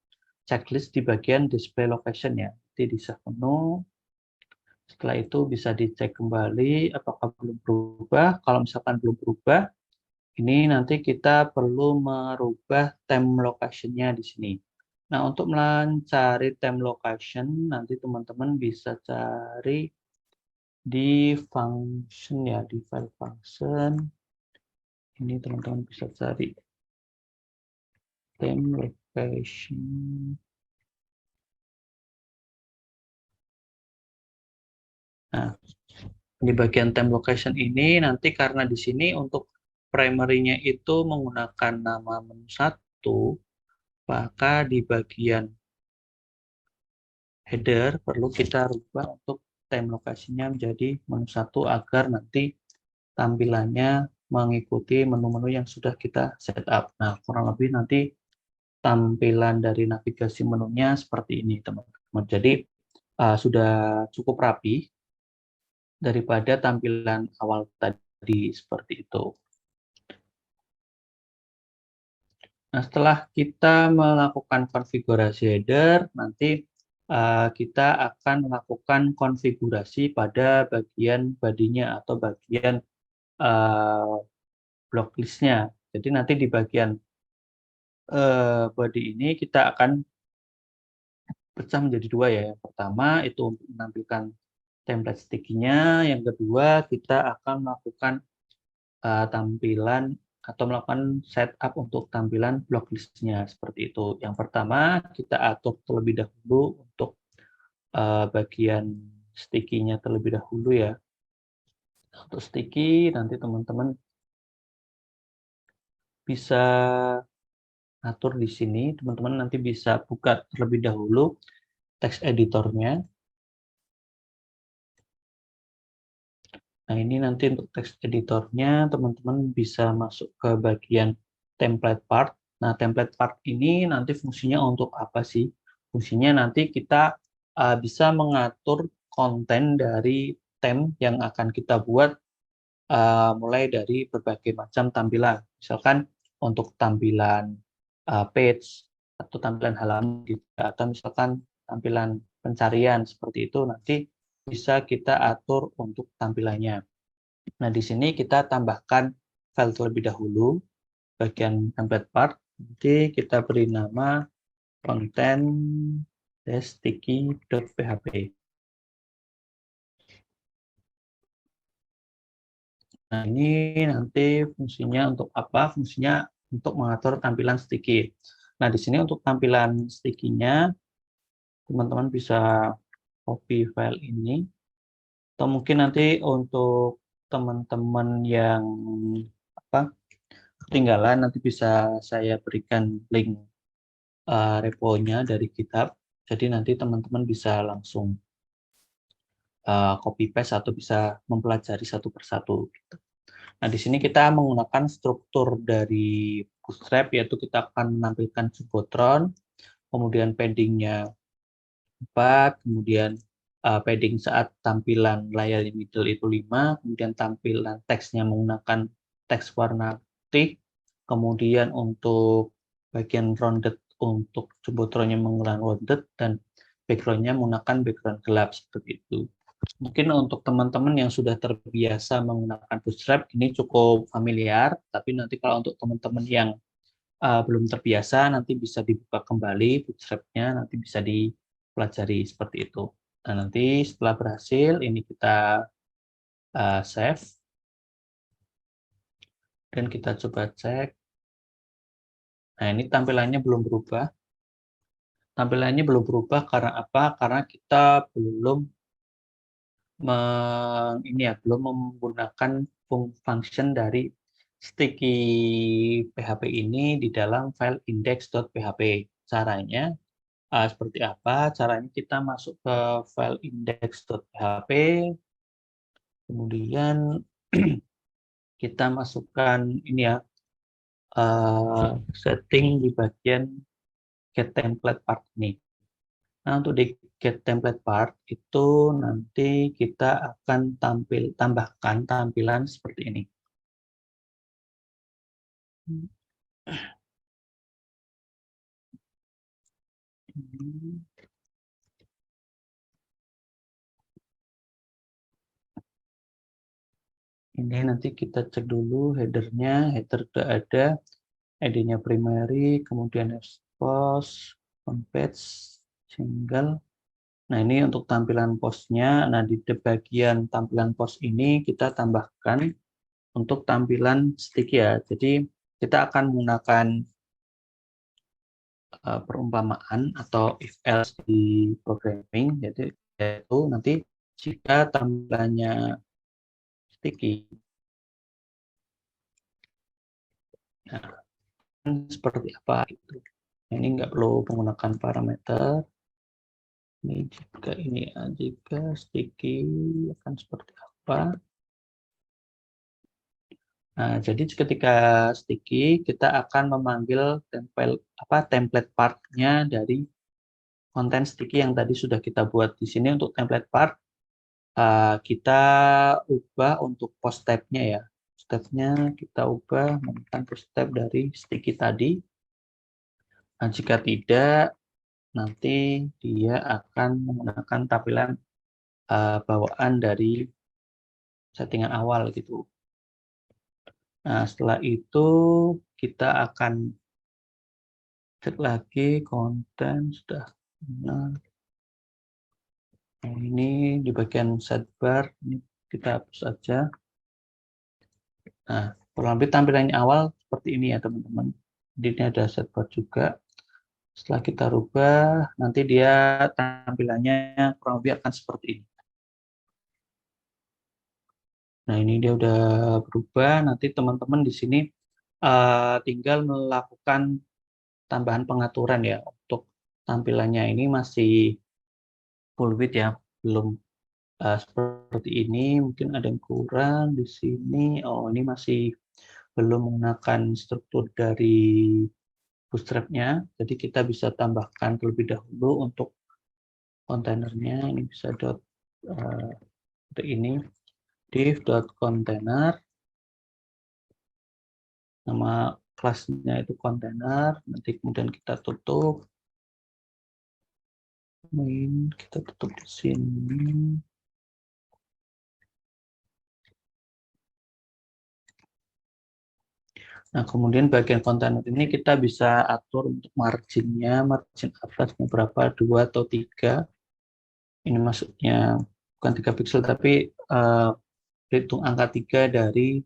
checklist di bagian display location ya. Nanti di save menu. Setelah itu bisa dicek kembali apakah belum berubah. Kalau misalkan belum berubah, ini nanti kita perlu merubah theme location-nya di sini. Nah, untuk mencari theme location, nanti teman-teman bisa cari di function ya, di file function. Ini teman-teman bisa cari theme location. Nah, di bagian theme location ini nanti karena di sini untuk primary-nya itu menggunakan nama menu 1, maka di bagian header perlu kita rubah untuk theme lokasinya menjadi menu 1 agar nanti tampilannya mengikuti menu-menu yang sudah kita set up. Nah, kurang lebih nanti tampilan dari navigasi menunya seperti ini, teman-teman. Jadi, sudah cukup rapi daripada tampilan awal tadi seperti itu. Nah, setelah kita melakukan konfigurasi header, nanti kita akan melakukan konfigurasi pada bagian bodinya atau bagian block list-nya. Jadi nanti di bagian body ini kita akan pecah menjadi dua ya. Yang pertama itu untuk menampilkan template sticky-nya, yang kedua kita akan melakukan tampilan atau melakukan setup untuk tampilan block list-nya seperti itu. Yang pertama kita atur terlebih dahulu untuk bagian sticky-nya terlebih dahulu ya. Untuk sticky nanti teman-teman bisa atur di sini. Teman-teman nanti bisa buka terlebih dahulu text editornya. Nah, ini nanti untuk text editornya teman-teman bisa masuk ke bagian template part. Nah, template part ini nanti fungsinya untuk apa sih? Fungsinya nanti kita bisa mengatur konten dari theme yang akan kita buat mulai dari berbagai macam tampilan. Misalkan untuk tampilan page atau tampilan halaman gitu, atau misalkan tampilan pencarian seperti itu nanti bisa kita atur untuk tampilannya. Nah, di sini kita tambahkan file terlebih dahulu bagian template part. Nanti kita beri nama content-sticky.php. Nah, ini nanti fungsinya untuk apa? Fungsinya untuk mengatur tampilan sticky. Nah, di sini untuk tampilan sticky-nya, teman-teman bisa copy file ini. Atau mungkin nanti untuk teman-teman yang apa ketinggalan, nanti bisa saya berikan link repo-nya dari GitHub. Jadi nanti teman-teman bisa langsung copy paste atau bisa mempelajari satu persatu. Gitu. Nah, di sini kita menggunakan struktur dari Bootstrap, yaitu kita akan menampilkan Jumbotron, kemudian padding-nya 4, kemudian padding saat tampilan layar middle itu 5, kemudian tampilan teksnya menggunakan teks warna putih, kemudian untuk bagian rounded untuk Jumbotronnya menggunakan rounded, dan background-nya menggunakan background gelap seperti itu. Mungkin untuk teman-teman yang sudah terbiasa menggunakan Bootstrap ini cukup familiar, tapi nanti kalau untuk teman-teman yang belum terbiasa nanti bisa dibuka kembali Bootstrap-nya, nanti bisa dipelajari seperti itu. Nah, nanti setelah berhasil ini kita save dan kita coba cek. Nah, ini tampilannya belum berubah. Tampilannya belum berubah karena apa? Karena kita belum belum menggunakan function dari sticky PHP ini di dalam file index.php. Caranya seperti apa? Caranya kita masuk ke file index.php, kemudian kita masukkan ini ya setting di bagian get template part ini. Nah, untuk di get template part itu nanti kita akan tambahkan tampilan seperti ini. Ini nanti kita cek dulu header-nya, header sudah ada, ID-nya primary, kemudian post, homepage, single. Nah, ini untuk tampilan postnya. Nah, di bagian tampilan post ini kita tambahkan untuk tampilan sticky ya. Jadi, kita akan menggunakan perumpamaan atau if else di programming, yaitu nanti jika tampilannya sticky, nah, seperti apa itu. Ini nggak perlu menggunakan parameter. Jika sticky akan seperti apa. Nah, jadi ketika sticky, kita akan memanggil template part-nya dari konten sticky yang tadi sudah kita buat. Di sini untuk template part, kita ubah untuk post tab-nya ya. Tab-nya kita ubah menggunakan post tab dari sticky tadi. Nah, jika tidak, nanti dia akan menggunakan tampilan bawaan dari settingan awal gitu. Nah, setelah itu kita akan cek lagi konten sudah benar. Nah, ini di bagian sidebar ini kita hapus saja. Nah, kurang lebih tampilannya awal seperti ini ya teman-teman. Jadi ini ada sidebar juga. Setelah kita rubah, nanti dia tampilannya kurang lebih akan seperti ini. Nah, ini dia udah berubah. Nanti teman-teman di sini tinggal melakukan tambahan pengaturan ya untuk tampilannya. Ini masih full width ya, belum seperti ini. Mungkin ada yang kurang di sini. Oh, ini masih belum menggunakan struktur dari Bootstrap-nya. Jadi kita bisa tambahkan terlebih dahulu untuk kontainernya. Ini bisa seperti ini. Div.container, nama kelasnya itu container, nanti kemudian kita tutup, kita tutup di sini. Nah, kemudian bagian kontainer ini kita bisa atur untuk marginnya, margin atasnya berapa, 2 atau 3. Ini maksudnya bukan 3 pixel, tapi hitung angka 3 dari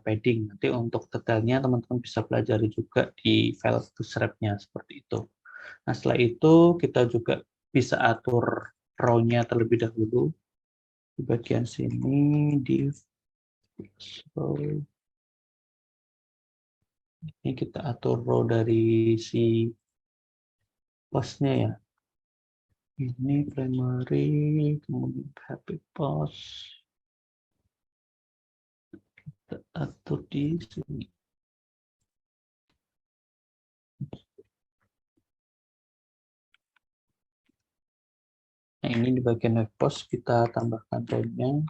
padding. Nanti untuk detailnya teman-teman bisa pelajari juga di file bootstrap-nya seperti itu. Nah, setelah itu kita juga bisa atur row-nya terlebih dahulu. Di bagian sini, di row, ini kita atur row dari si post-nya ya. Ini primary, kemudian happy post, kita atur di sini. Nah, ini di bagian web post kita tambahkan row-nya.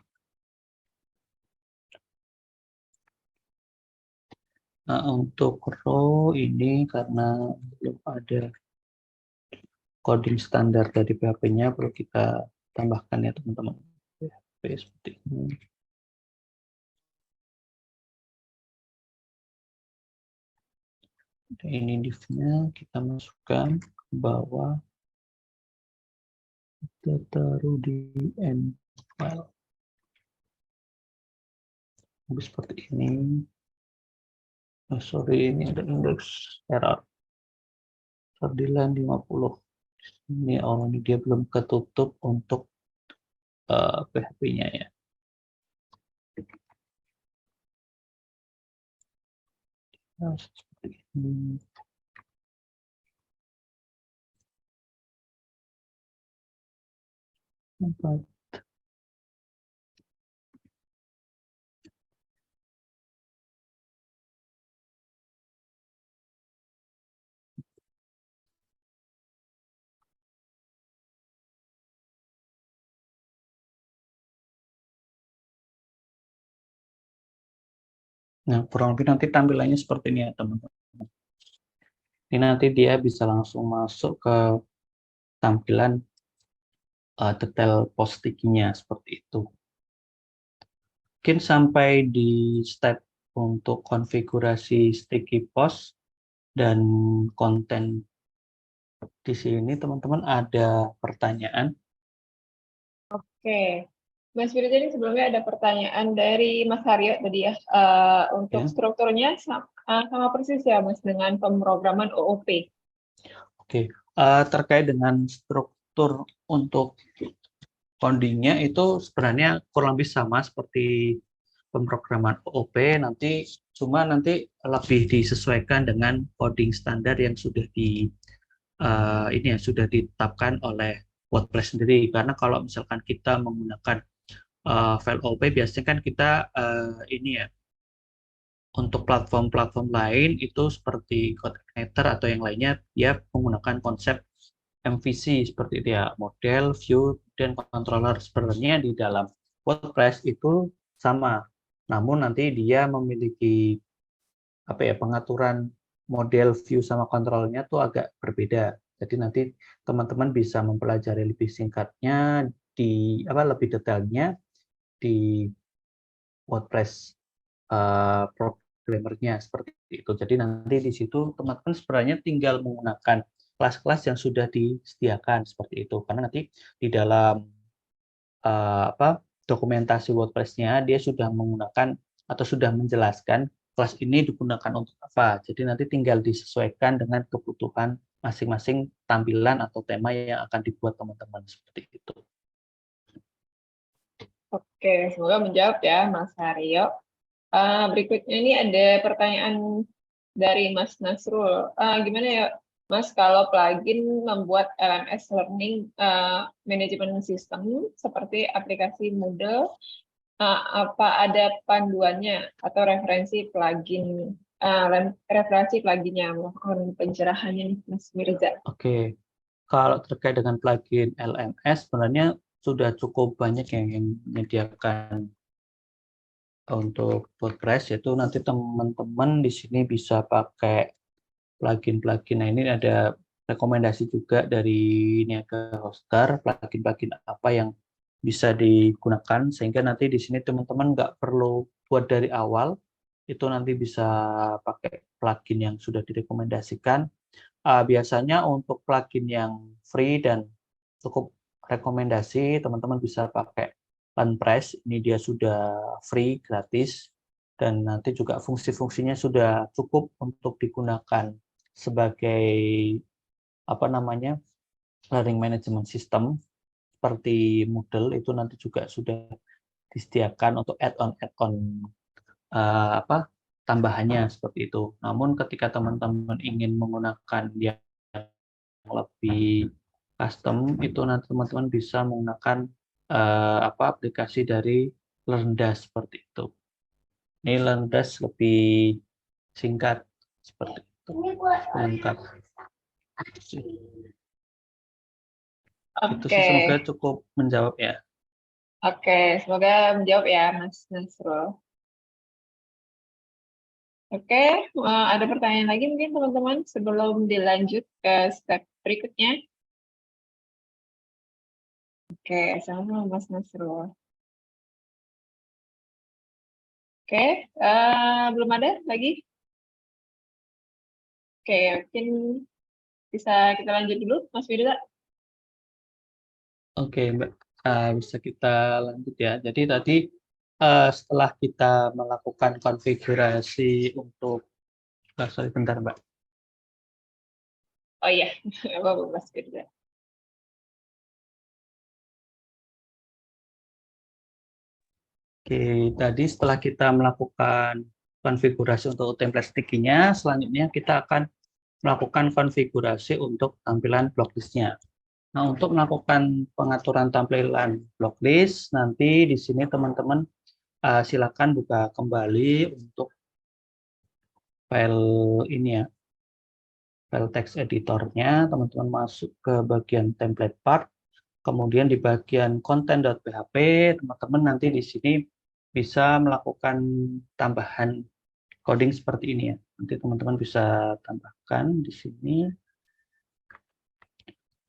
Nah, untuk row ini karena belum ada coding standar dari PHP-nya, perlu kita tambahkan ya teman-teman. PHP seperti ini. Dan ini div-nya kita masukkan ke bawah, kita taruh di end file. Seperti ini. Oh, sorry, ini ada indeks error. Di line 50. Ini ini dia belum ketutup untuk PHP-nya ya. Nah, seperti ini. Empat. Nah, kurang lebih nanti tampilannya seperti ini ya teman-teman. Ini nanti dia bisa langsung masuk ke tampilan detail post sticky-nya seperti itu. Mungkin sampai di step untuk konfigurasi sticky post dan konten di sini teman-teman ada pertanyaan. Oke, Mas Firza, ini sebelumnya ada pertanyaan dari Mas Haryo tadi ya. Untuk Ya. strukturnya sama persis ya Mas dengan pemrograman OOP. Oke, terkait dengan struktur untuk codingnya itu sebenarnya kurang lebih sama seperti pemrograman OOP, nanti lebih disesuaikan dengan coding standar yang sudah sudah ditetapkan oleh WordPress sendiri. Karena kalau misalkan kita menggunakan file OOP, biasanya kan kita ini ya, untuk platform-platform lain itu seperti Codeinator atau yang lainnya, dia menggunakan konsep MVC seperti itu ya, model, view, dan controller. Sebenarnya di dalam WordPress itu sama, namun nanti dia memiliki pengaturan model, view, sama kontrolnya tuh agak berbeda. Jadi nanti teman-teman bisa mempelajari lebih singkatnya lebih detailnya di WordPress programmernya seperti itu. Jadi nanti di situ teman-teman sebenarnya tinggal menggunakan kelas-kelas yang sudah disediakan seperti itu. Karena nanti di dalam dokumentasi WordPress-nya dia sudah menggunakan atau sudah menjelaskan kelas ini digunakan untuk apa. Jadi nanti tinggal disesuaikan dengan kebutuhan masing-masing tampilan atau tema yang akan dibuat teman-teman seperti itu. Oke, semoga menjawab ya Mas Haryo. Berikutnya ini ada pertanyaan dari Mas Nasrul. Gimana ya Mas kalau plugin membuat LMS Learning Management System seperti aplikasi Moodle, apa ada panduannya atau referensi pluginnya? Mohon pencerahannya nih, Mas Mirza. Oke, kalau terkait dengan plugin LMS sebenarnya sudah cukup banyak yang menyediakan untuk WordPress, yaitu nanti teman-teman di sini bisa pakai plugin-plugin. Nah, ini ada rekomendasi juga dari Niaga Hoster, plugin-plugin apa yang bisa digunakan, sehingga nanti di sini teman-teman nggak perlu buat dari awal, itu nanti bisa pakai plugin yang sudah direkomendasikan. Biasanya untuk plugin yang free dan cukup rekomendasi, teman-teman bisa pakai LearnPress. Ini dia sudah free, gratis, dan nanti juga fungsi-fungsinya sudah cukup untuk digunakan sebagai learning management system seperti Moodle. Itu nanti juga sudah disediakan untuk add-on tambahannya seperti itu. Namun ketika teman-teman ingin menggunakan yang lebih custom, itu nanti teman-teman bisa menggunakan aplikasi dari LearnDash seperti itu. Ini LearnDash lebih singkat seperti itu, lengkap. Itu sih, semoga Oke, cukup menjawab ya. oke, semoga menjawab ya, Mas Nasrul. Oke, ada pertanyaan lagi mungkin teman-teman sebelum dilanjut ke step berikutnya. Oke, sama Mas Nasrul. Oke, belum ada lagi? Oke, mungkin bisa kita lanjut dulu, Mas Firza. Oke, Mbak. Bisa kita lanjut ya. Jadi tadi setelah kita melakukan konfigurasi untuk, sorry bentar Mbak. Oh iya, apa Mas Firza? Oke, tadi setelah kita melakukan konfigurasi untuk template sticky-nya, selanjutnya kita akan melakukan konfigurasi untuk tampilan blocklist-nya. Nah, untuk melakukan pengaturan tampilan blocklist, nanti di sini teman-teman silakan buka kembali untuk file ini ya, file text editornya, teman-teman masuk ke bagian template part, kemudian di bagian content.php, teman-teman nanti di sini bisa melakukan tambahan coding seperti ini ya. Nanti teman-teman bisa tambahkan di sini.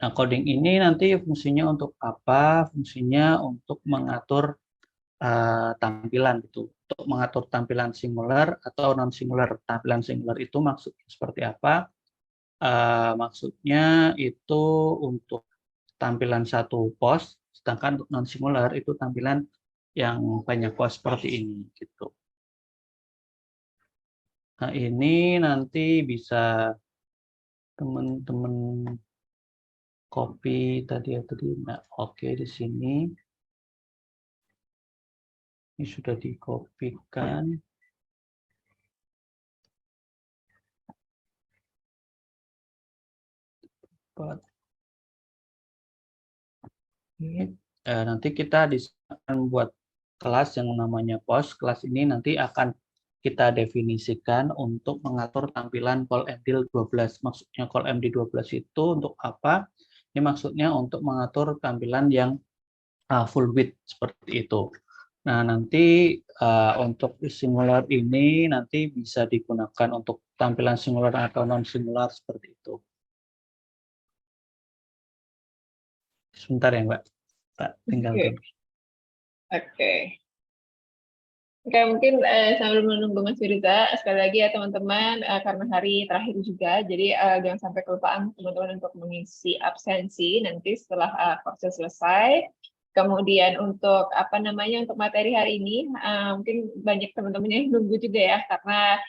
Nah, coding ini nanti fungsinya untuk apa? Fungsinya untuk mengatur tampilan itu, untuk mengatur tampilan singular atau non singular. Tampilan singular itu maksudnya seperti apa? Maksudnya itu untuk tampilan satu pos, sedangkan untuk non singular itu tampilan yang banyak pos seperti ini gitu. Nah, ini nanti bisa teman-teman copy tadi ya tadi. Nah, oke di sini ini sudah dikopikan. Nanti kita akan buat kelas yang namanya post. Kelas ini nanti akan kita definisikan untuk mengatur tampilan call-md 12. Maksudnya call-md 12 itu untuk apa? Ini maksudnya untuk mengatur tampilan yang full width seperti itu. Nah, nanti untuk singular ini nanti bisa digunakan untuk tampilan singular atau non singular seperti itu. Sebentar ya, Mbak. Tinggal Oke. dulu. Oke. Oke, mungkin sambil menunggu Mas Firza, sekali lagi ya teman-teman, karena hari terakhir juga, jadi jangan sampai kelupaan teman-teman untuk mengisi absensi nanti setelah proses selesai. Kemudian untuk untuk materi hari ini, mungkin banyak teman-teman yang nunggu juga ya, karena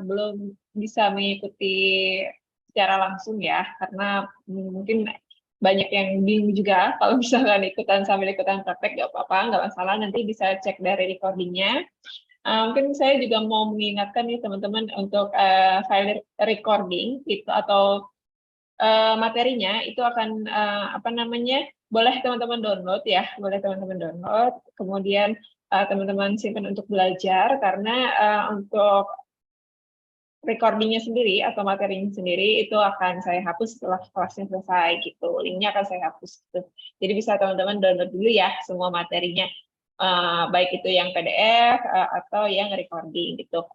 belum bisa mengikuti secara langsung ya, karena mungkin banyak yang bingung juga kalau misalkan ikutan sambil ikutan praktek nggak apa-apa, nggak masalah, nanti bisa cek dari recordingnya. Mungkin saya juga mau mengingatkan nih teman-teman untuk file recording itu atau materinya itu akan boleh teman-teman download ya, boleh teman-teman download, kemudian teman-teman simpan untuk belajar karena untuk recordingnya sendiri atau materinya sendiri itu akan saya hapus setelah kelasnya selesai gitu. Linknya akan saya hapus gitu. Jadi bisa teman-teman download dulu ya semua materinya, baik itu yang PDF atau yang recording gitu.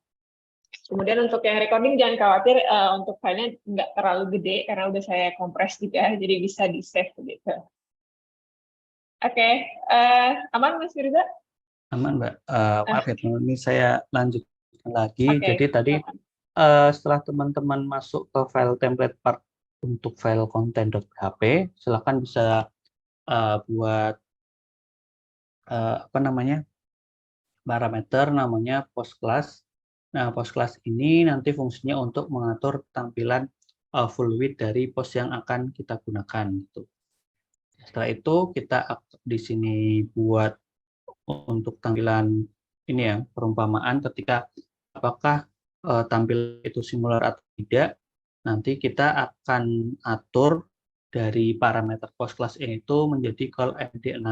Kemudian untuk yang recording jangan khawatir, untuk filenya nggak terlalu gede karena udah saya kompres juga, jadi bisa di save gitu. Oke, aman Mas Firza? Aman, Mbak. Maaf ya, teman-teman. Ini saya lanjutkan lagi. Oke, Jadi tadi silakan. setelah teman-teman masuk ke file template part untuk file konten.php, silakan bisa buat apa namanya parameter namanya post class. Nah, post class ini nanti fungsinya untuk mengatur tampilan full width dari post yang akan kita gunakan. Gitu. Setelah itu kita di sini buat untuk tampilan ini ya perumpamaan ketika apakah tampil itu singular atau tidak. Nanti kita akan atur dari parameter post class itu menjadi call MD6.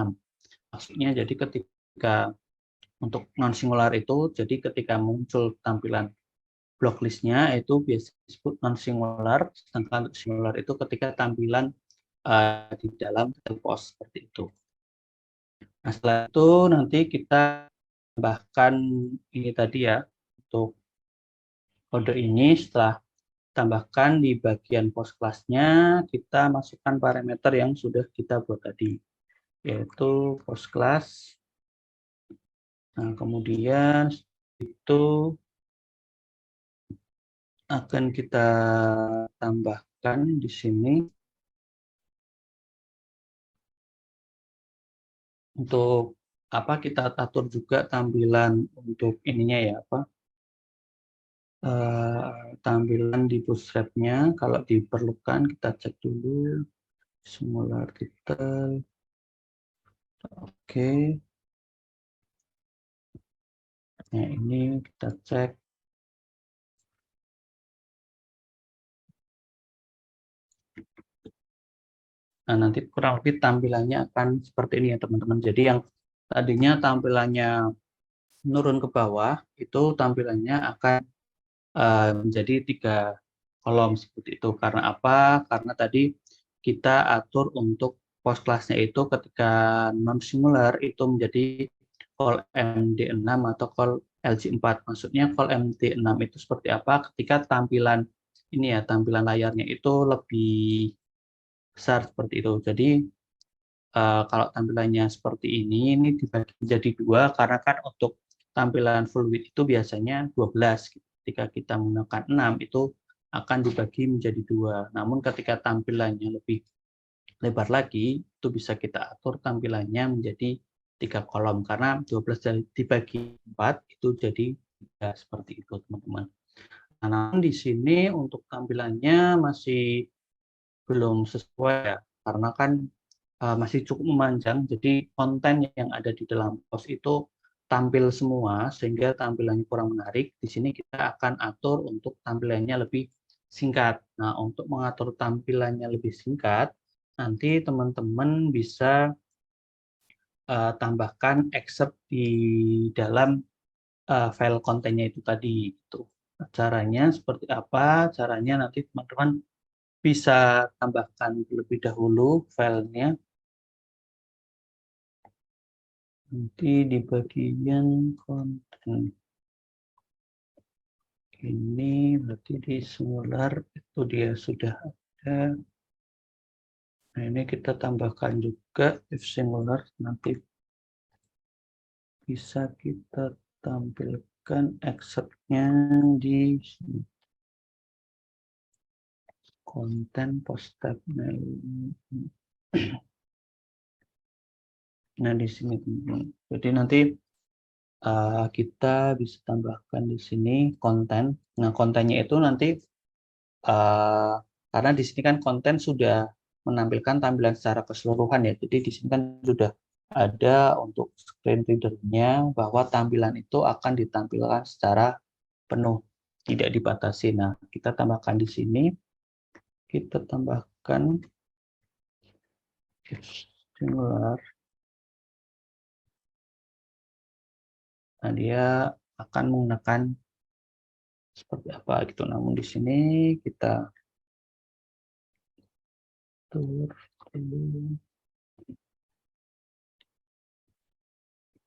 Maksudnya jadi ketika untuk non singular itu jadi ketika muncul tampilan block listnya itu biasanya disebut non singular, sedangkan untuk singular itu ketika tampilan di dalam post seperti itu. Nah, setelah itu nanti kita tambahkan ini tadi ya untuk kode ini. Setelah tambahkan di bagian post class-nya, kita masukkan parameter yang sudah kita buat tadi, yaitu post class. Nah, kemudian itu akan kita tambahkan di sini untuk apa kita atur juga tampilan untuk ininya ya apa tampilan di bootstrap-nya kalau diperlukan kita cek dulu singular title. Oke, nah ini kita cek. Nah, nanti kurang lebih tampilannya akan seperti ini ya teman-teman. Jadi yang tadinya tampilannya menurun ke bawah, itu tampilannya akan menjadi 3 kolom seperti itu. Karena apa? Karena tadi kita atur untuk post class-nya itu ketika non-singular itu menjadi call MD6 atau call LG4. Maksudnya call MD6 itu seperti apa? Ketika tampilan ini ya, tampilan layarnya itu lebih besar seperti itu. Jadi kalau tampilannya seperti ini dibagi menjadi 2 karena kan untuk tampilan full width itu biasanya 12. Ketika kita menggunakan 6 itu akan dibagi menjadi 2. Namun ketika tampilannya lebih lebar lagi, itu bisa kita atur tampilannya menjadi 3 kolom karena 12 dibagi 4 itu jadi 3 seperti itu, teman-teman. Nah, namun di sini untuk tampilannya masih belum sesuai ya, karena kan masih cukup memanjang, jadi konten yang ada di dalam post itu tampil semua, sehingga tampilannya kurang menarik. Di sini kita akan atur untuk tampilannya lebih singkat. Nah, untuk mengatur tampilannya lebih singkat, nanti teman-teman bisa tambahkan excerpt di dalam file kontennya itu tadi. Itu. Caranya seperti apa? Caranya nanti teman-teman bisa tambahkan terlebih dahulu filenya. Nanti di bagian konten ini berarti di singular itu dia sudah ada. Nah, ini kita tambahkan juga if singular nanti bisa kita tampilkan excerpt-nya di sini. Konten post tab. Nah, di sini teman-teman. Jadi nanti kita bisa tambahkan di sini konten. Nah, kontennya itu nanti karena di sini kan konten sudah menampilkan tampilan secara keseluruhan ya. Jadi di sini kan sudah ada untuk screen reader-nya bahwa tampilan itu akan ditampilkan secara penuh, tidak dibatasi. Nah, kita tambahkan di sini, kita tambahkan singular. Nah, dia akan menggunakan seperti apa gitu. Namun di sini kita atur dulu.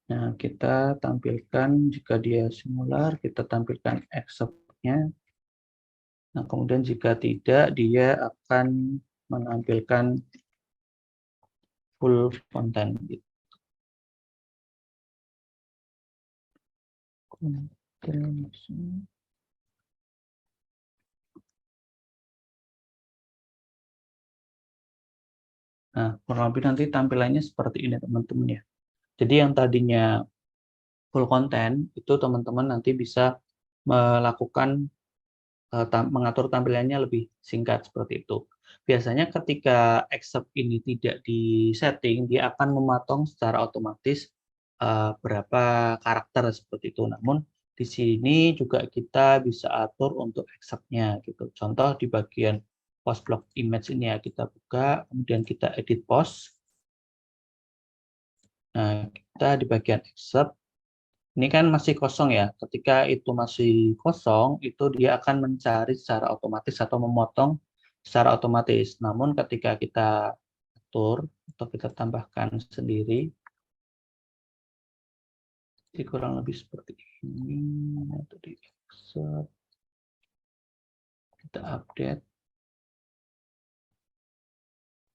Nah, kita tampilkan jika dia singular, kita tampilkan excerpt-nya. Nah, kemudian jika tidak, dia akan menampilkan full konten. Nah, kurang lebih nanti tampilannya seperti ini teman-teman ya. Jadi yang tadinya full konten itu teman-teman nanti bisa melakukan mengatur tampilannya lebih singkat seperti itu. Biasanya ketika accept ini tidak di-setting, dia akan memotong secara otomatis berapa karakter seperti itu. Namun di sini juga kita bisa atur untuk accept-nya gitu. Contoh di bagian post block image ini ya, kita buka, kemudian kita edit post. Nah, kita di bagian accept, ini kan masih kosong ya. Ketika itu masih kosong, itu dia akan mencari secara otomatis atau memotong secara otomatis. Namun ketika kita atur atau kita tambahkan sendiri, jadi kurang lebih seperti ini. Tadi kita update,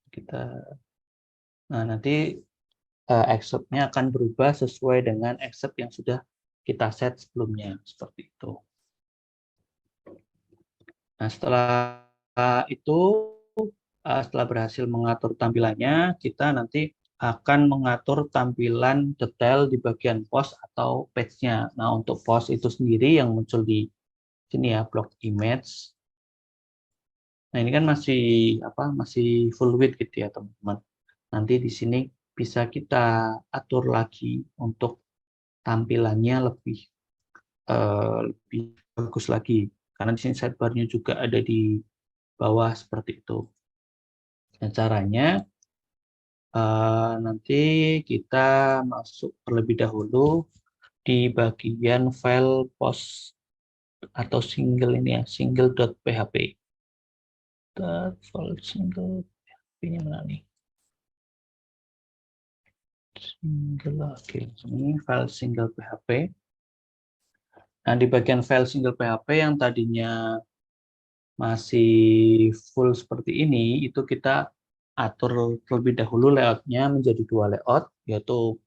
kita, nah nanti accept-nya akan berubah sesuai dengan accept yang sudah kita set sebelumnya seperti itu. Nah setelah itu setelah berhasil mengatur tampilannya, kita nanti akan mengatur tampilan detail di bagian post atau page-nya. Nah, untuk post itu sendiri yang muncul di sini ya, block image. Nah, ini kan masih full width gitu ya, teman-teman. Nanti di sini bisa kita atur lagi untuk tampilannya lebih bagus lagi. Karena di sini sidebar-nya juga ada di bawah seperti itu. Nah, caranya nanti kita masuk terlebih dahulu di bagian file post atau single ini ya, single.php. File single PHP-nya mana nih? Single, oke. Ini file single PHP. Nah, di bagian file single PHP yang tadinya masih full seperti ini, itu kita atur terlebih dahulu layoutnya menjadi dua layout, yaitu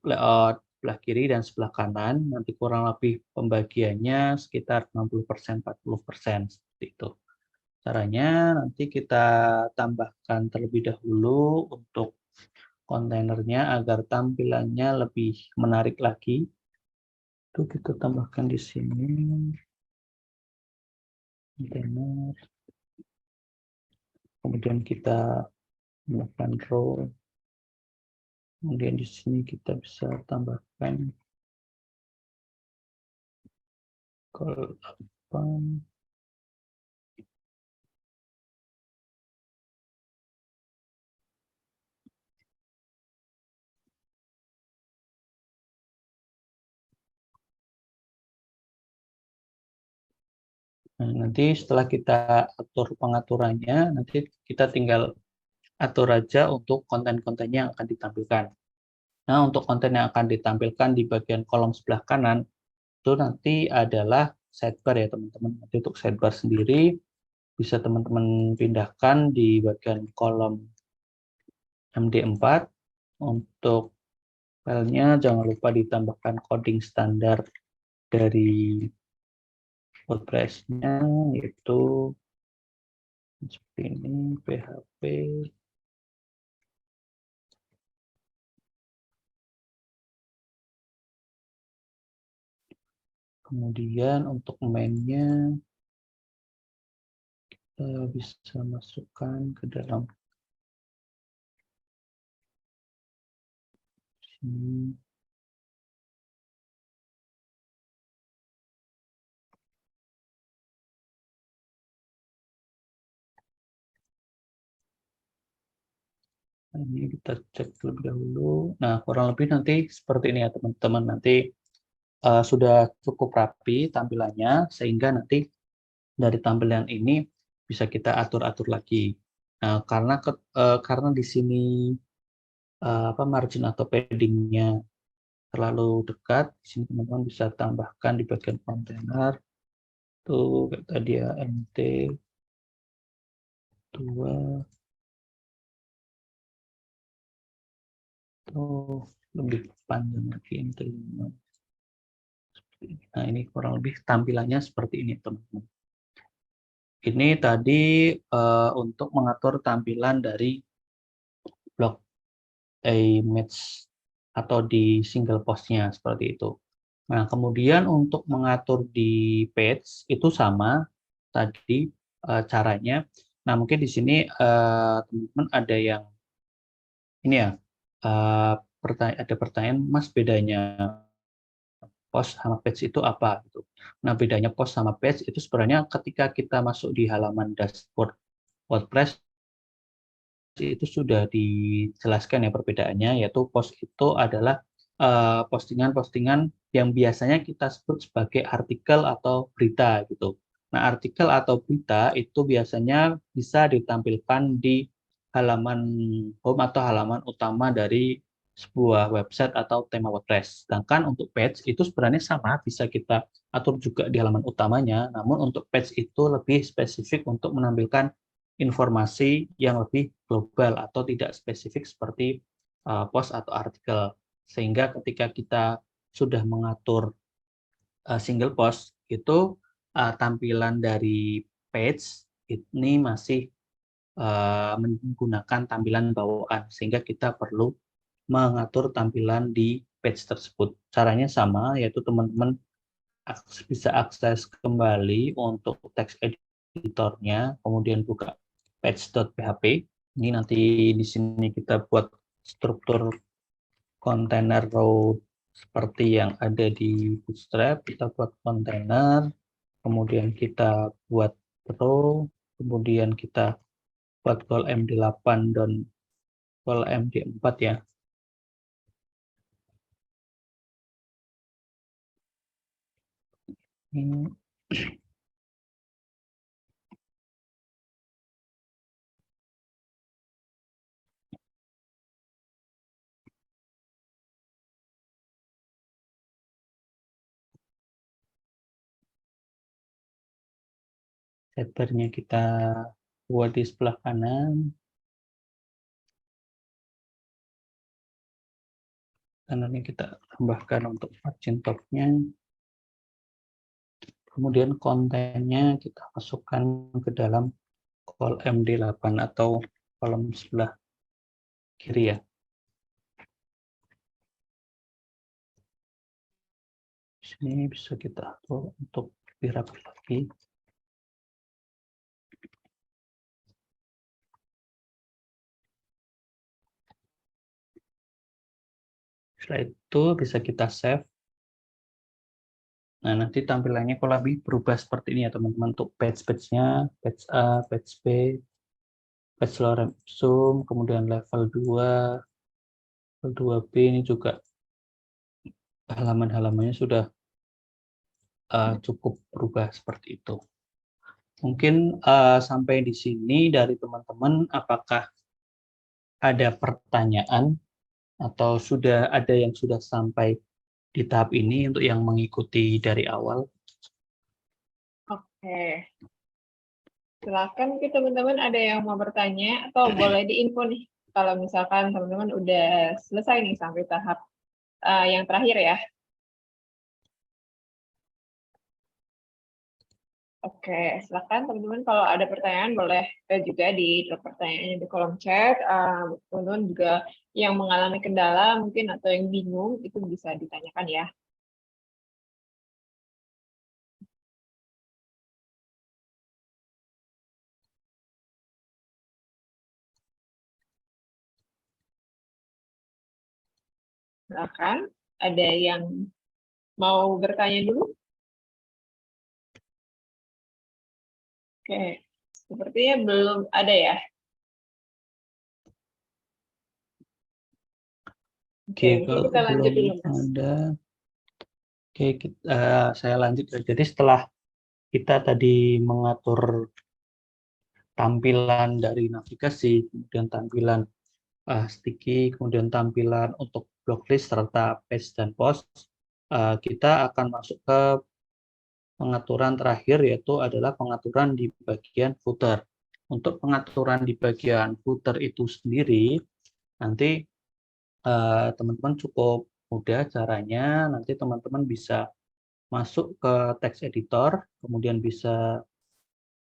layout sebelah kiri dan sebelah kanan. Nanti kurang lebih pembagiannya sekitar 60%, 40% seperti itu. Caranya nanti kita tambahkan terlebih dahulu untuk kontainernya agar tampilannya lebih menarik lagi. Itu kita tambahkan di sini. Kontainer. Kemudian kita tambahkan row. Kemudian di sini kita bisa tambahkan column. Nah, nanti setelah kita atur pengaturannya, nanti kita tinggal atur aja untuk konten-kontennya yang akan ditampilkan. Nah, untuk konten yang akan ditampilkan di bagian kolom sebelah kanan, itu nanti adalah sidebar ya teman-teman. Nanti untuk sidebar sendiri, bisa teman-teman pindahkan di bagian kolom MD4. Untuk filenya jangan lupa ditambahkan coding standar dari WordPress-nya, yaitu seperti ini, PHP. Kemudian untuk main-nya, kita bisa masukkan ke dalam sini. Nah, ini kita cek terlebih dahulu. Nah, kurang lebih nanti seperti ini ya teman-teman. Nanti sudah cukup rapi tampilannya, sehingga nanti dari tampilan ini bisa kita atur-atur lagi. Nah, karena di sini margin atau paddingnya terlalu dekat, di sini teman-teman bisa tambahkan di bagian kontainer. Tuh kayak tadi ya, MT2 atau lebih panjang lagi MT5. Nah, ini kurang lebih tampilannya seperti ini, teman-teman. Ini tadi untuk mengatur tampilan dari blog image atau di single post-nya seperti itu. Nah, kemudian untuk mengatur di page itu sama tadi caranya. Nah, mungkin di sini teman-teman ada yang ini ya, ada pertanyaan, Mas, bedanya post sama page itu apa gitu. Nah, bedanya post sama page itu sebenarnya ketika kita masuk di halaman dashboard WordPress itu sudah dijelaskan ya perbedaannya, yaitu post itu adalah postingan-postingan yang biasanya kita sebut sebagai artikel atau berita gitu. Nah, artikel atau berita itu biasanya bisa ditampilkan di halaman home atau halaman utama dari sebuah website atau tema WordPress. Sedangkan untuk page itu sebenarnya sama, bisa kita atur juga di halaman utamanya, namun untuk page itu lebih spesifik untuk menampilkan informasi yang lebih global atau tidak spesifik seperti post atau artikel. Sehingga ketika kita sudah mengatur single post, itu tampilan dari page ini masih menggunakan tampilan bawaan, sehingga kita perlu mengatur tampilan di page tersebut. Caranya sama, yaitu teman-teman bisa akses kembali untuk text editornya, kemudian buka page.php. Ini nanti di sini kita buat struktur kontainer row seperti yang ada di Bootstrap. Kita buat kontainer, kemudian kita buat row, kemudian kita buat call MD8 dan call MD4 ya. Ini headernya kita buat di sebelah kanan, dan ini kita tambahkan untuk margin top-nya. Kemudian kontennya kita masukkan ke dalam col MD8 atau kolom sebelah kiri ya. Di sini bisa kita atur untuk lebih rapi lagi. Setelah itu bisa kita save. Nah, nanti tampilannya kalau lebih berubah seperti ini ya teman-teman, untuk page-nya, page A, page B, page lorem ipsum, kemudian level 2, level 2B ini juga halaman-halamannya sudah cukup berubah seperti itu. Mungkin sampai di sini dari teman-teman, apakah ada pertanyaan atau sudah ada yang sudah sampai di tahap ini untuk yang mengikuti dari awal? Oke, silakan mungkin teman-teman ada yang mau bertanya atau boleh diinfo nih kalau misalkan teman-teman udah selesai nih sampai tahap yang terakhir ya. Oke, silakan teman-teman kalau ada pertanyaan boleh juga drop pertanyaannya di kolom chat. Teman-teman juga yang mengalami kendala mungkin atau yang bingung itu bisa ditanyakan ya. Silakan, ada yang mau bertanya dulu? Oke, sepertinya belum ada ya. Oke, mungkin Kalau kita lanjut belum dulu, Mas. ada, saya lanjut. Jadi setelah kita tadi mengatur tampilan dari navigasi, kemudian tampilan sticky, kemudian tampilan untuk blocklist serta page dan post, kita akan masuk ke pengaturan terakhir, yaitu adalah pengaturan di bagian footer. Untuk pengaturan di bagian footer itu sendiri, nanti teman-teman cukup mudah caranya. Nanti teman-teman bisa masuk ke text editor, kemudian bisa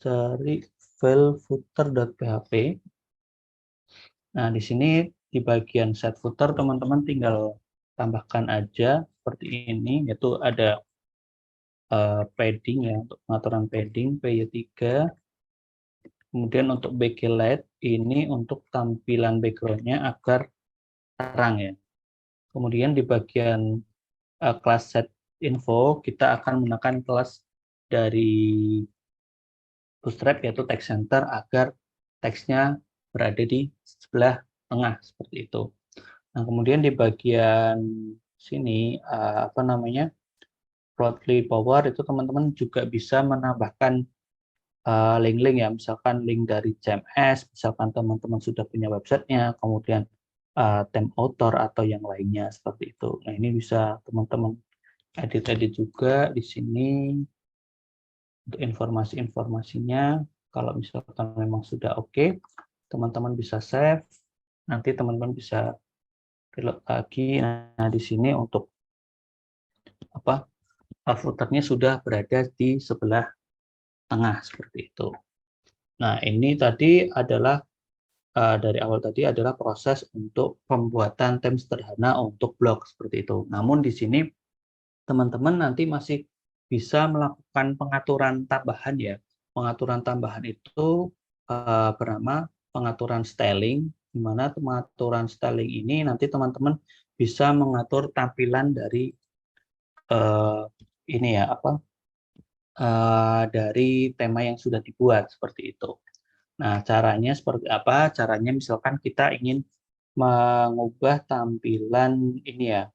cari file footer.php. Nah, di sini di bagian set footer, teman-teman tinggal tambahkan aja seperti ini, yaitu ada padding ya, untuk pengaturan padding, PY3. Kemudian untuk backlight, ini untuk tampilan background-nya agar terang ya. Kemudian di bagian class set info, kita akan menggunakan kelas dari Bootstrap yaitu text center agar teksnya berada di sebelah tengah seperti itu. Nah, kemudian di bagian sini apa namanya Plotly Power itu teman-teman juga bisa menambahkan link-link ya, misalkan link dari CMS, misalkan teman-teman sudah punya websitenya, kemudian theme author atau yang lainnya seperti itu. Nah, ini bisa teman-teman edit-edit juga di sini untuk informasi-informasinya. Kalau misalkan memang sudah oke, teman-teman bisa save. Nanti teman-teman bisa reload lagi. Nah, di sini untuk apa footernya sudah berada di sebelah tengah seperti itu. Nah, ini tadi adalah dari awal tadi adalah proses untuk pembuatan theme sederhana untuk blog seperti itu. Namun di sini teman-teman nanti masih bisa melakukan pengaturan tambahan ya. Pengaturan tambahan itu bernama pengaturan styling, di mana pengaturan styling ini nanti teman-teman bisa mengatur tampilan dari ini ya apa dari tema yang sudah dibuat seperti itu. Nah, caranya seperti apa? Caranya misalkan kita ingin mengubah tampilan ini ya,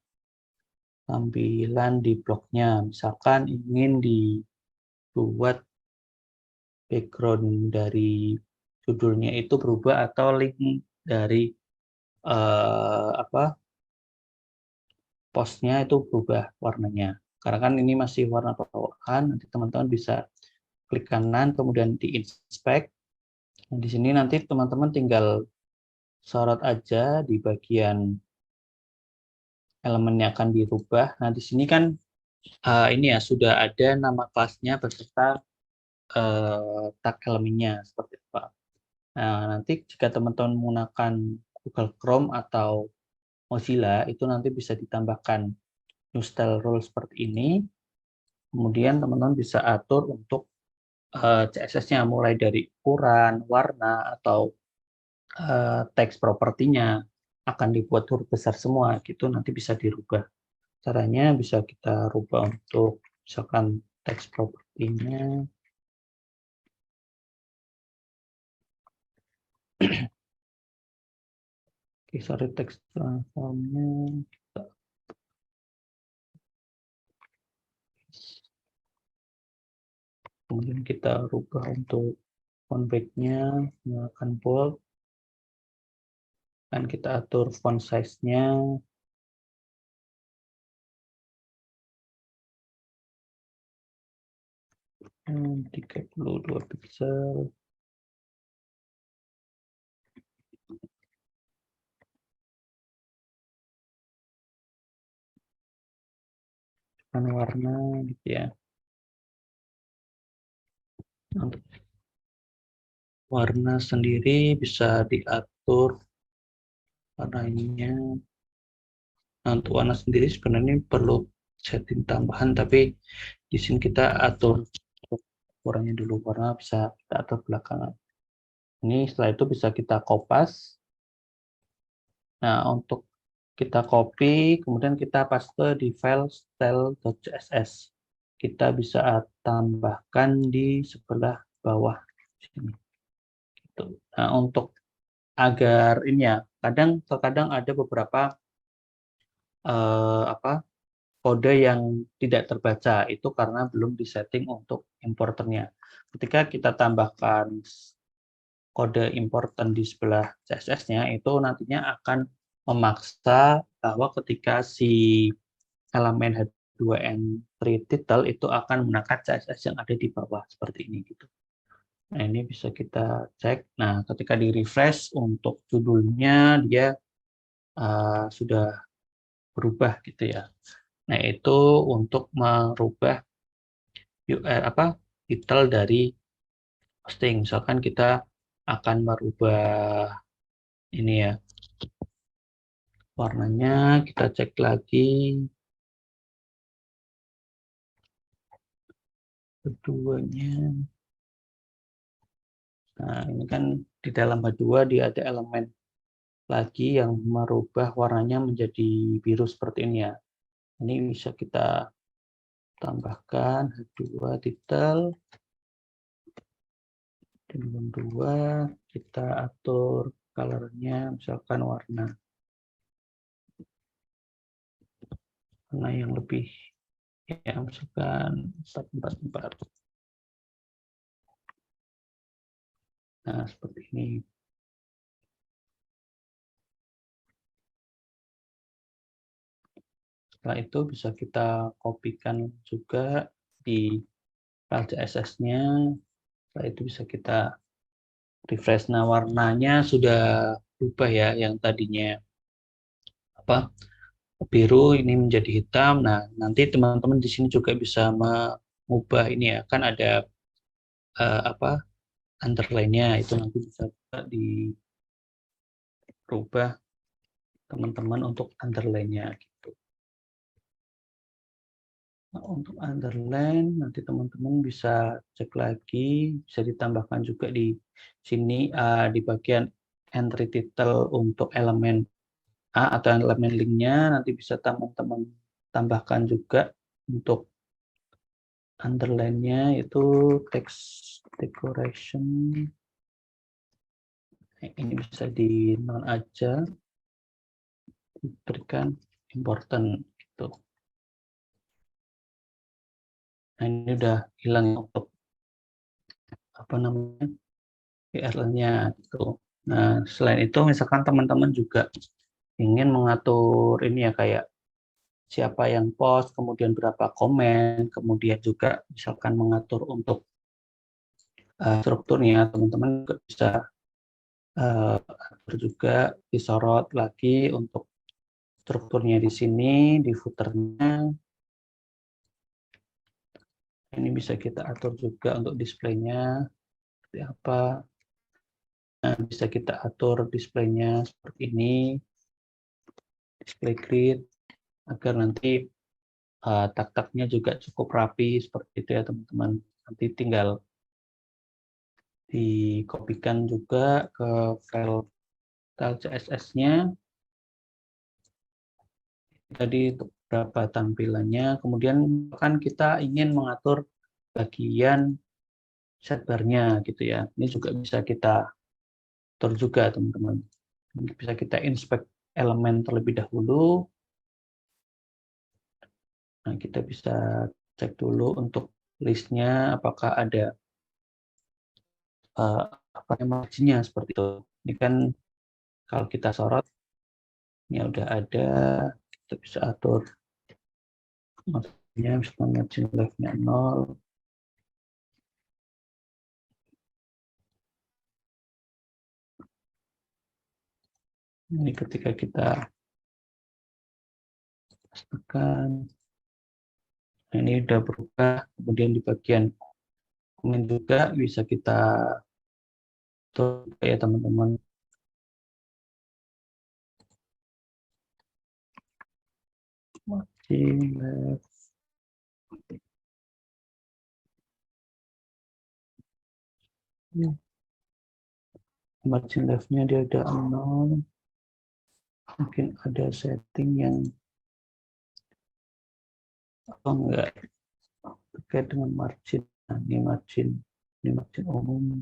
tampilan di blognya. Misalkan ingin dibuat background dari judulnya itu berubah atau link dari apa postnya itu berubah warnanya. Karena kan ini masih warna bawaan, nanti teman-teman bisa klik kanan, kemudian di inspect. Nah, di sini nanti teman-teman tinggal sorot aja di bagian elemennya akan dirubah. Nah, di sini kan ini ya sudah ada nama kelasnya beserta tag elemennya seperti apa. Nah, nanti jika teman-teman menggunakan Google Chrome atau Mozilla, itu nanti bisa ditambahkan new style rule seperti ini. Kemudian teman-teman bisa atur untuk CSS-nya mulai dari ukuran, warna, atau teks propertinya akan dibuat huruf besar semua, gitu nanti bisa dirubah. Caranya bisa kita rubah untuk misalkan teks propertinya. Oke, sorry, teks transformnya. Kemudian kita rubah untuk font back-nya, menggunakan bold. Dan kita atur font size-nya. 32 pixel. Dan warna gitu ya. Untuk warna sendiri bisa diatur warnanya. Nah, untuk warna sendiri sebenarnya perlu setting tambahan, tapi di sini kita atur ukurannya dulu, warna bisa kita atur belakangan. Ini setelah itu bisa kita kopas. Nah, untuk kita copy, kemudian kita paste di file style.css. Kita bisa tambahkan di sebelah bawah sini. Gitu. Nah, untuk agar ini ya, terkadang ada beberapa kode yang tidak terbaca, itu karena belum disetting untuk importernya. Ketika kita tambahkan kode important di sebelah CSS-nya, itu nantinya akan memaksa bahwa ketika si elemen H2N3 title itu akan menggunakan CSS yang ada di bawah seperti ini gitu. Nah, ini bisa kita cek. Nah, ketika di refresh untuk judulnya dia sudah berubah gitu ya. Nah, itu untuk merubah URL titel dari posting. Misalkan kita akan merubah ini ya, warnanya, kita cek lagi keduanya. Nah, ini kan di dalam H2 dia ada elemen lagi yang merubah warnanya menjadi biru seperti ini ya. Ini bisa kita tambahkan H2 titel dan 2 kita atur colornya misalkan warna yang lebih ya, misalkan 444. Nah, seperti ini. Setelah itu bisa kita kopikan juga di file CSS-nya. Setelah itu bisa kita refresh. Nah, warnanya sudah berubah ya, yang tadinya biru ini menjadi hitam. Nah, nanti teman-teman di sini juga bisa mengubah ini ya, kan ada underline-nya itu nanti bisa dirubah teman-teman untuk underline-nya gitu. Nah, untuk underline nanti teman-teman bisa cek lagi, bisa ditambahkan juga di sini di bagian entry title untuk elemen A atau elemen linknya, nanti bisa teman-teman tambahkan juga untuk underline-nya itu text decoration. Ini bisa di non aja, diberikan important gitu. Nah, ini udah hilang untuk URL-nya gitu. Nah, selain itu misalkan teman-teman juga ingin mengatur ini ya, kayak siapa yang post, kemudian berapa komen, kemudian juga misalkan mengatur untuk strukturnya, teman-teman juga bisa atur juga disorot lagi untuk strukturnya di sini, di footernya. Ini bisa kita atur juga untuk displaynya seperti apa. Nah, bisa kita atur displaynya seperti ini, display grid, agar nanti tak-taknya juga cukup rapi seperti itu ya teman-teman. Nanti tinggal dikopikan juga ke file CSS-nya. Tadi untuk beberapa tampilannya. Kemudian kan kita ingin mengatur bagian sidebar-nya gitu ya. Ini juga bisa kita atur juga teman-teman. Bisa kita inspect elemen terlebih dahulu. Nah, kita bisa cek dulu untuk listnya apakah ada marginnya seperti itu. Ini kan kalau kita sorot, ini udah ada, kita bisa atur marginnya, misalkan margin left-nya 0. Ini ketika kita tekan, ini udah berubah. Kemudian di bagian komen juga bisa kita atur ya teman-teman. Margin left. Margin left-nya dia ada 0. Mungkin ada setting yang enggak terkait dengan margin. Nah, ini margin umum.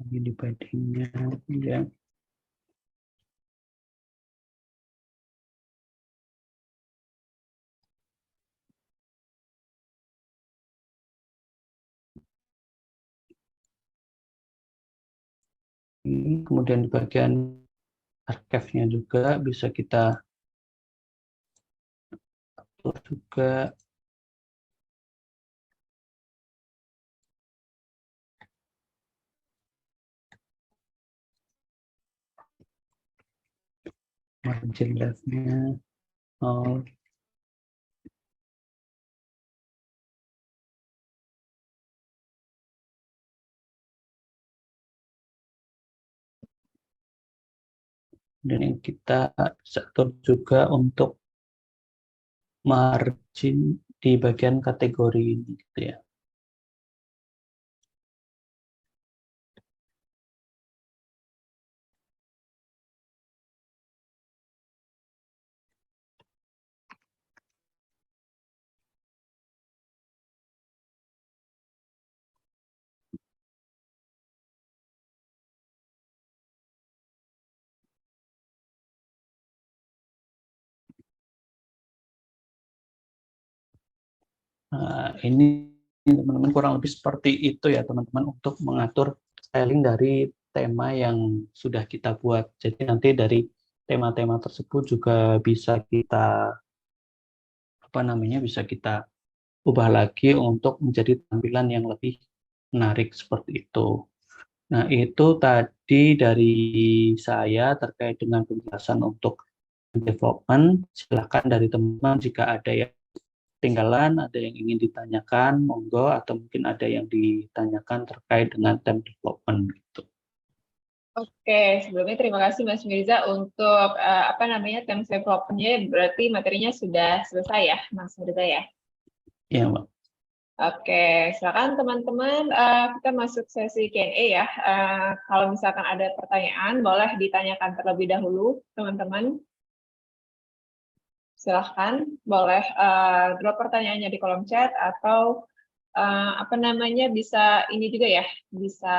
Ini di paddingnya ya. Ini kemudian di bagian archive-nya juga bisa kita atur juga. Margin left-nya. Dan yang kita bisa atur juga untuk margin di bagian kategori ini gitu ya. Nah, ini teman-teman kurang lebih seperti itu ya teman-teman untuk mengatur styling dari tema yang sudah kita buat. Jadi nanti dari tema-tema tersebut juga bisa kita bisa kita ubah lagi untuk menjadi tampilan yang lebih menarik seperti itu. Nah, itu tadi dari saya terkait dengan penjelasan untuk development. Silakan dari teman-teman jika ada yang ketinggalan, ada yang ingin ditanyakan, monggo, atau mungkin ada yang ditanyakan terkait dengan time development gitu. Oke, sebelumnya terima kasih Mas Mirza untuk time development-nya, berarti materinya sudah selesai ya, Mas Mirza ya? Ya, Mbak. Oke, silakan teman-teman, kita masuk sesi Q&A ya. Kalau misalkan ada pertanyaan, boleh ditanyakan terlebih dahulu, teman-teman. Silahkan, boleh drop pertanyaannya di kolom chat atau bisa ini juga ya, bisa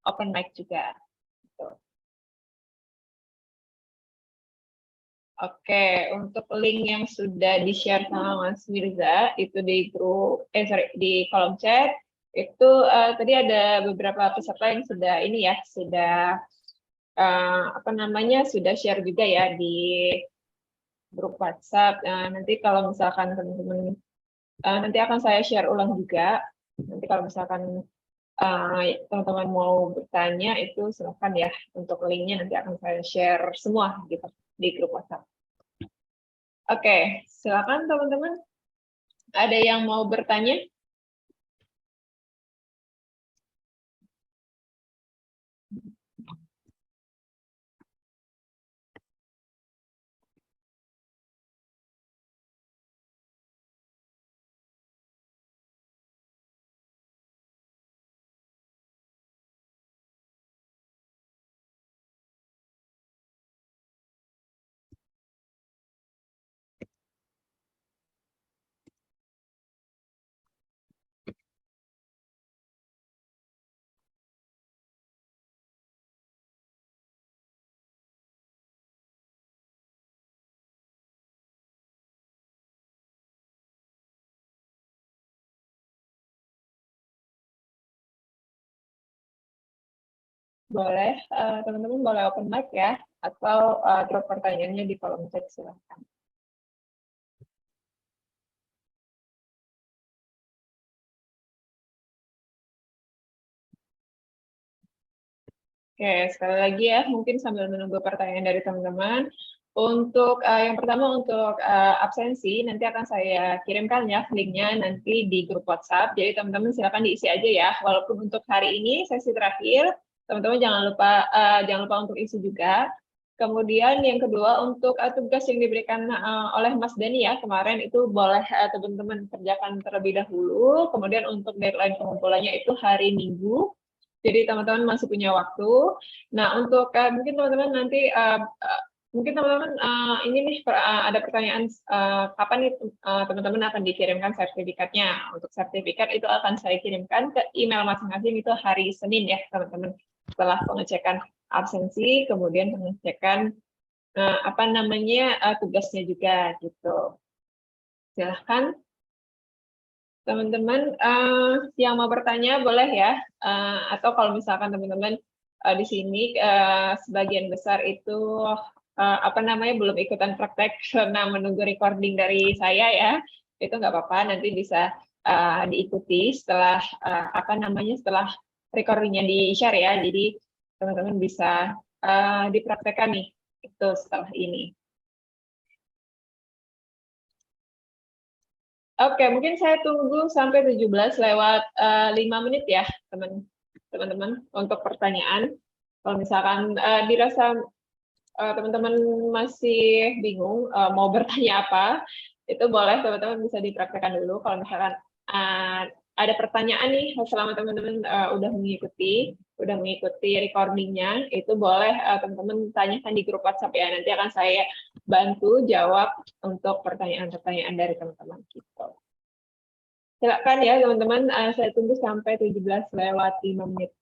open mic juga. Oke, untuk link yang sudah di-share sama Mas Mirza itu di grup, di kolom chat itu tadi ada beberapa peserta yang sudah ini ya, sudah sudah share juga ya di grup WhatsApp. Nanti kalau misalkan teman-teman nanti akan saya share ulang juga. Nanti kalau misalkan teman-teman mau bertanya itu silakan ya, untuk linknya nanti akan saya share semua gitu di grup WhatsApp. Oke, silakan teman-teman. Ada yang mau bertanya? Boleh, teman-teman boleh open mic ya, atau drop pertanyaannya di kolom chat, silahkan. Oke, sekali lagi ya, mungkin sambil menunggu pertanyaan dari teman-teman. Untuk yang pertama, untuk absensi, nanti akan saya kirimkan ya linknya nanti di grup WhatsApp. Jadi teman-teman silakan diisi aja ya. Walaupun untuk hari ini sesi terakhir, teman-teman jangan lupa untuk isi juga. Kemudian yang kedua, untuk tugas yang diberikan oleh Mas Dani ya kemarin itu boleh teman-teman kerjakan terlebih dahulu. Kemudian untuk deadline pengumpulannya itu hari Minggu. Jadi teman-teman masih punya waktu. Nah, untuk mungkin teman-teman nanti mungkin teman-teman ini nih ada pertanyaan kapan nih teman-teman akan dikirimkan sertifikatnya. Untuk sertifikat itu akan saya kirimkan ke email masing-masing itu hari Senin ya, teman-teman. Setelah pengecekan absensi, kemudian pengecekan tugasnya juga gitu. Silahkan teman-teman yang mau bertanya boleh ya, atau kalau misalkan teman-teman di sini sebagian besar itu belum ikutan praktek karena menunggu recording dari saya ya, itu nggak apa-apa, nanti bisa diikuti setelah setelah recordingnya di-share ya, jadi teman-teman bisa dipraktekkan nih itu setelah ini. Oke, mungkin saya tunggu sampai 17 lewat 5 menit ya, teman-teman, untuk pertanyaan. Kalau misalkan dirasa teman-teman masih bingung mau bertanya apa, itu boleh teman-teman bisa dipraktekkan dulu. Kalau misalkan ada pertanyaan nih selama teman-teman udah mengikuti recordingnya, itu boleh teman-teman tanyakan di grup WhatsApp ya. Nanti akan saya bantu jawab untuk pertanyaan-pertanyaan dari teman-teman gitu. Silakan ya teman-teman, saya tunggu sampai 17 lewat 5 menit.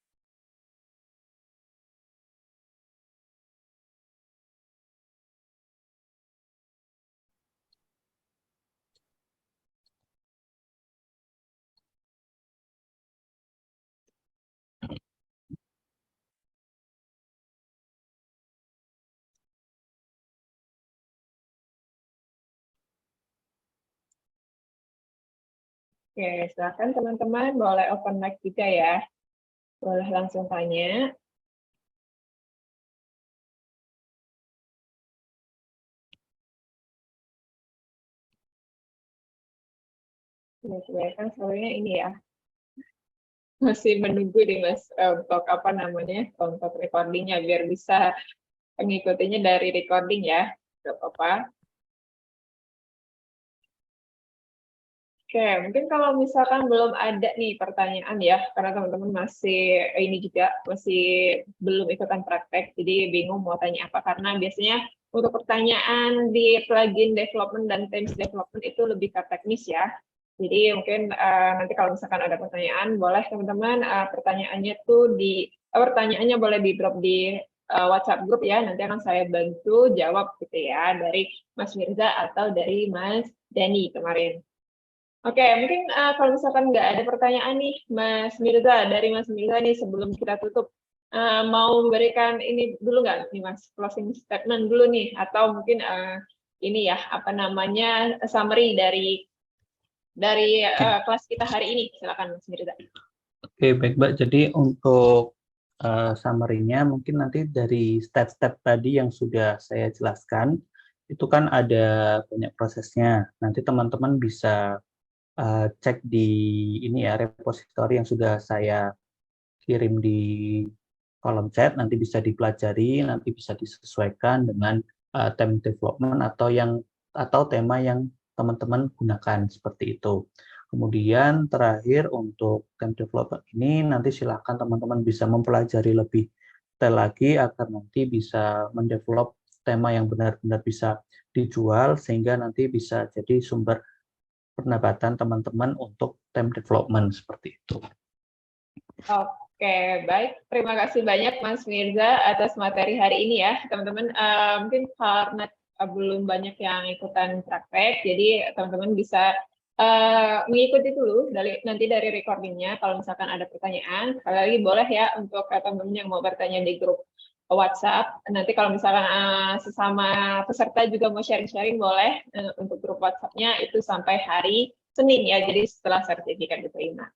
Oke, silakan teman-teman, boleh open mic juga ya. Boleh langsung tanya. Kan soalnya ini ya, masih menunggu nih Mas untuk untuk recordingnya biar bisa mengikutinya dari recording ya, nggak apa-apa. Oke, mungkin kalau misalkan belum ada nih pertanyaan ya, karena teman-teman masih belum ikutan praktek, jadi bingung mau tanya apa, karena biasanya untuk pertanyaan di plugin development dan themes development itu lebih ke teknis ya. Jadi mungkin nanti kalau misalkan ada pertanyaan, boleh teman-teman pertanyaannya boleh di drop di WhatsApp grup ya, nanti akan saya bantu jawab gitu ya, dari Mas Mirza atau dari Mas Dani kemarin. Oke, mungkin kalau misalkan nggak ada pertanyaan nih, dari Mas Mirza nih sebelum kita tutup, mau memberikan ini dulu nggak nih Mas, closing statement dulu nih, atau mungkin ini ya, summary dari kelas kita hari ini, silakan Mas Mirza. Oke, baik Mbak. Jadi untuk summary-nya mungkin nanti dari step-step tadi yang sudah saya jelaskan, itu kan ada banyak prosesnya. Nanti teman-teman bisa cek di ini ya, repository yang sudah saya kirim di kolom chat, nanti bisa dipelajari, nanti bisa disesuaikan dengan theme development atau tema yang teman-teman gunakan seperti itu. Kemudian terakhir untuk theme development ini nanti silakan teman-teman bisa mempelajari lebih detail lagi agar nanti bisa mendevelop tema yang benar-benar bisa dijual sehingga nanti bisa jadi sumber pendapatan teman-teman untuk theme development seperti itu. Oke, baik. Terima kasih banyak Mas Mirza atas materi hari ini ya, teman-teman. Mungkin karena belum banyak yang ikutan praktek, jadi teman-teman bisa mengikuti dulu nanti dari recordingnya. Kalau misalkan ada pertanyaan, sekali lagi boleh ya untuk teman-teman yang mau bertanya di grup WhatsApp. Nanti kalau misalkan sesama peserta juga mau sharing-sharing, boleh untuk grup WhatsApp-nya itu sampai hari Senin ya, jadi setelah sertifikat diterima.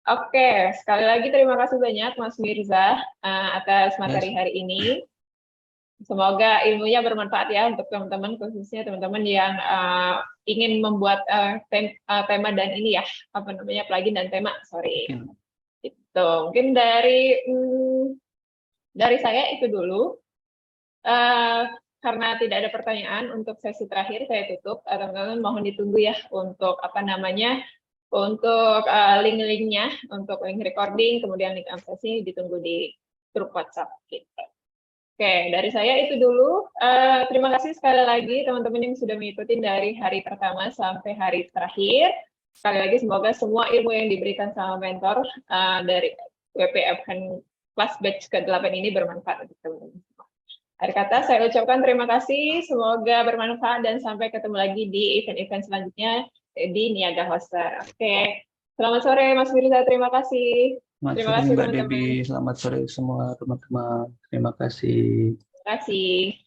Oke, sekali lagi terima kasih banyak Mas Mirza atas materi hari ini. Semoga ilmunya bermanfaat ya untuk teman-teman, khususnya teman-teman yang ingin membuat tema dan ini ya, plugin dan tema, sorry. Itu mungkin dari saya itu dulu. Karena tidak ada pertanyaan untuk sesi terakhir, saya tutup. Teman-teman mohon ditunggu ya untuk untuk link-linknya, untuk link recording, kemudian link sesi ditunggu di grup WhatsApp gitu. Oke, dari saya itu dulu. Terima kasih sekali lagi teman-teman yang sudah mengikuti dari hari pertama sampai hari terakhir. Sekali lagi semoga semua ilmu yang diberikan sama mentor dari WPF Kelas Batch ke-8 ini bermanfaat untuk teman-teman. Akhir kata saya ucapkan terima kasih, semoga bermanfaat dan sampai ketemu lagi di event-event selanjutnya di Niaga Hoster. Oke, selamat sore Mas Mirza, terima kasih. Selamat Terima sore kasih Mbak teman-teman. Debbie, selamat sore semua teman-teman. Terima kasih. Terima kasih.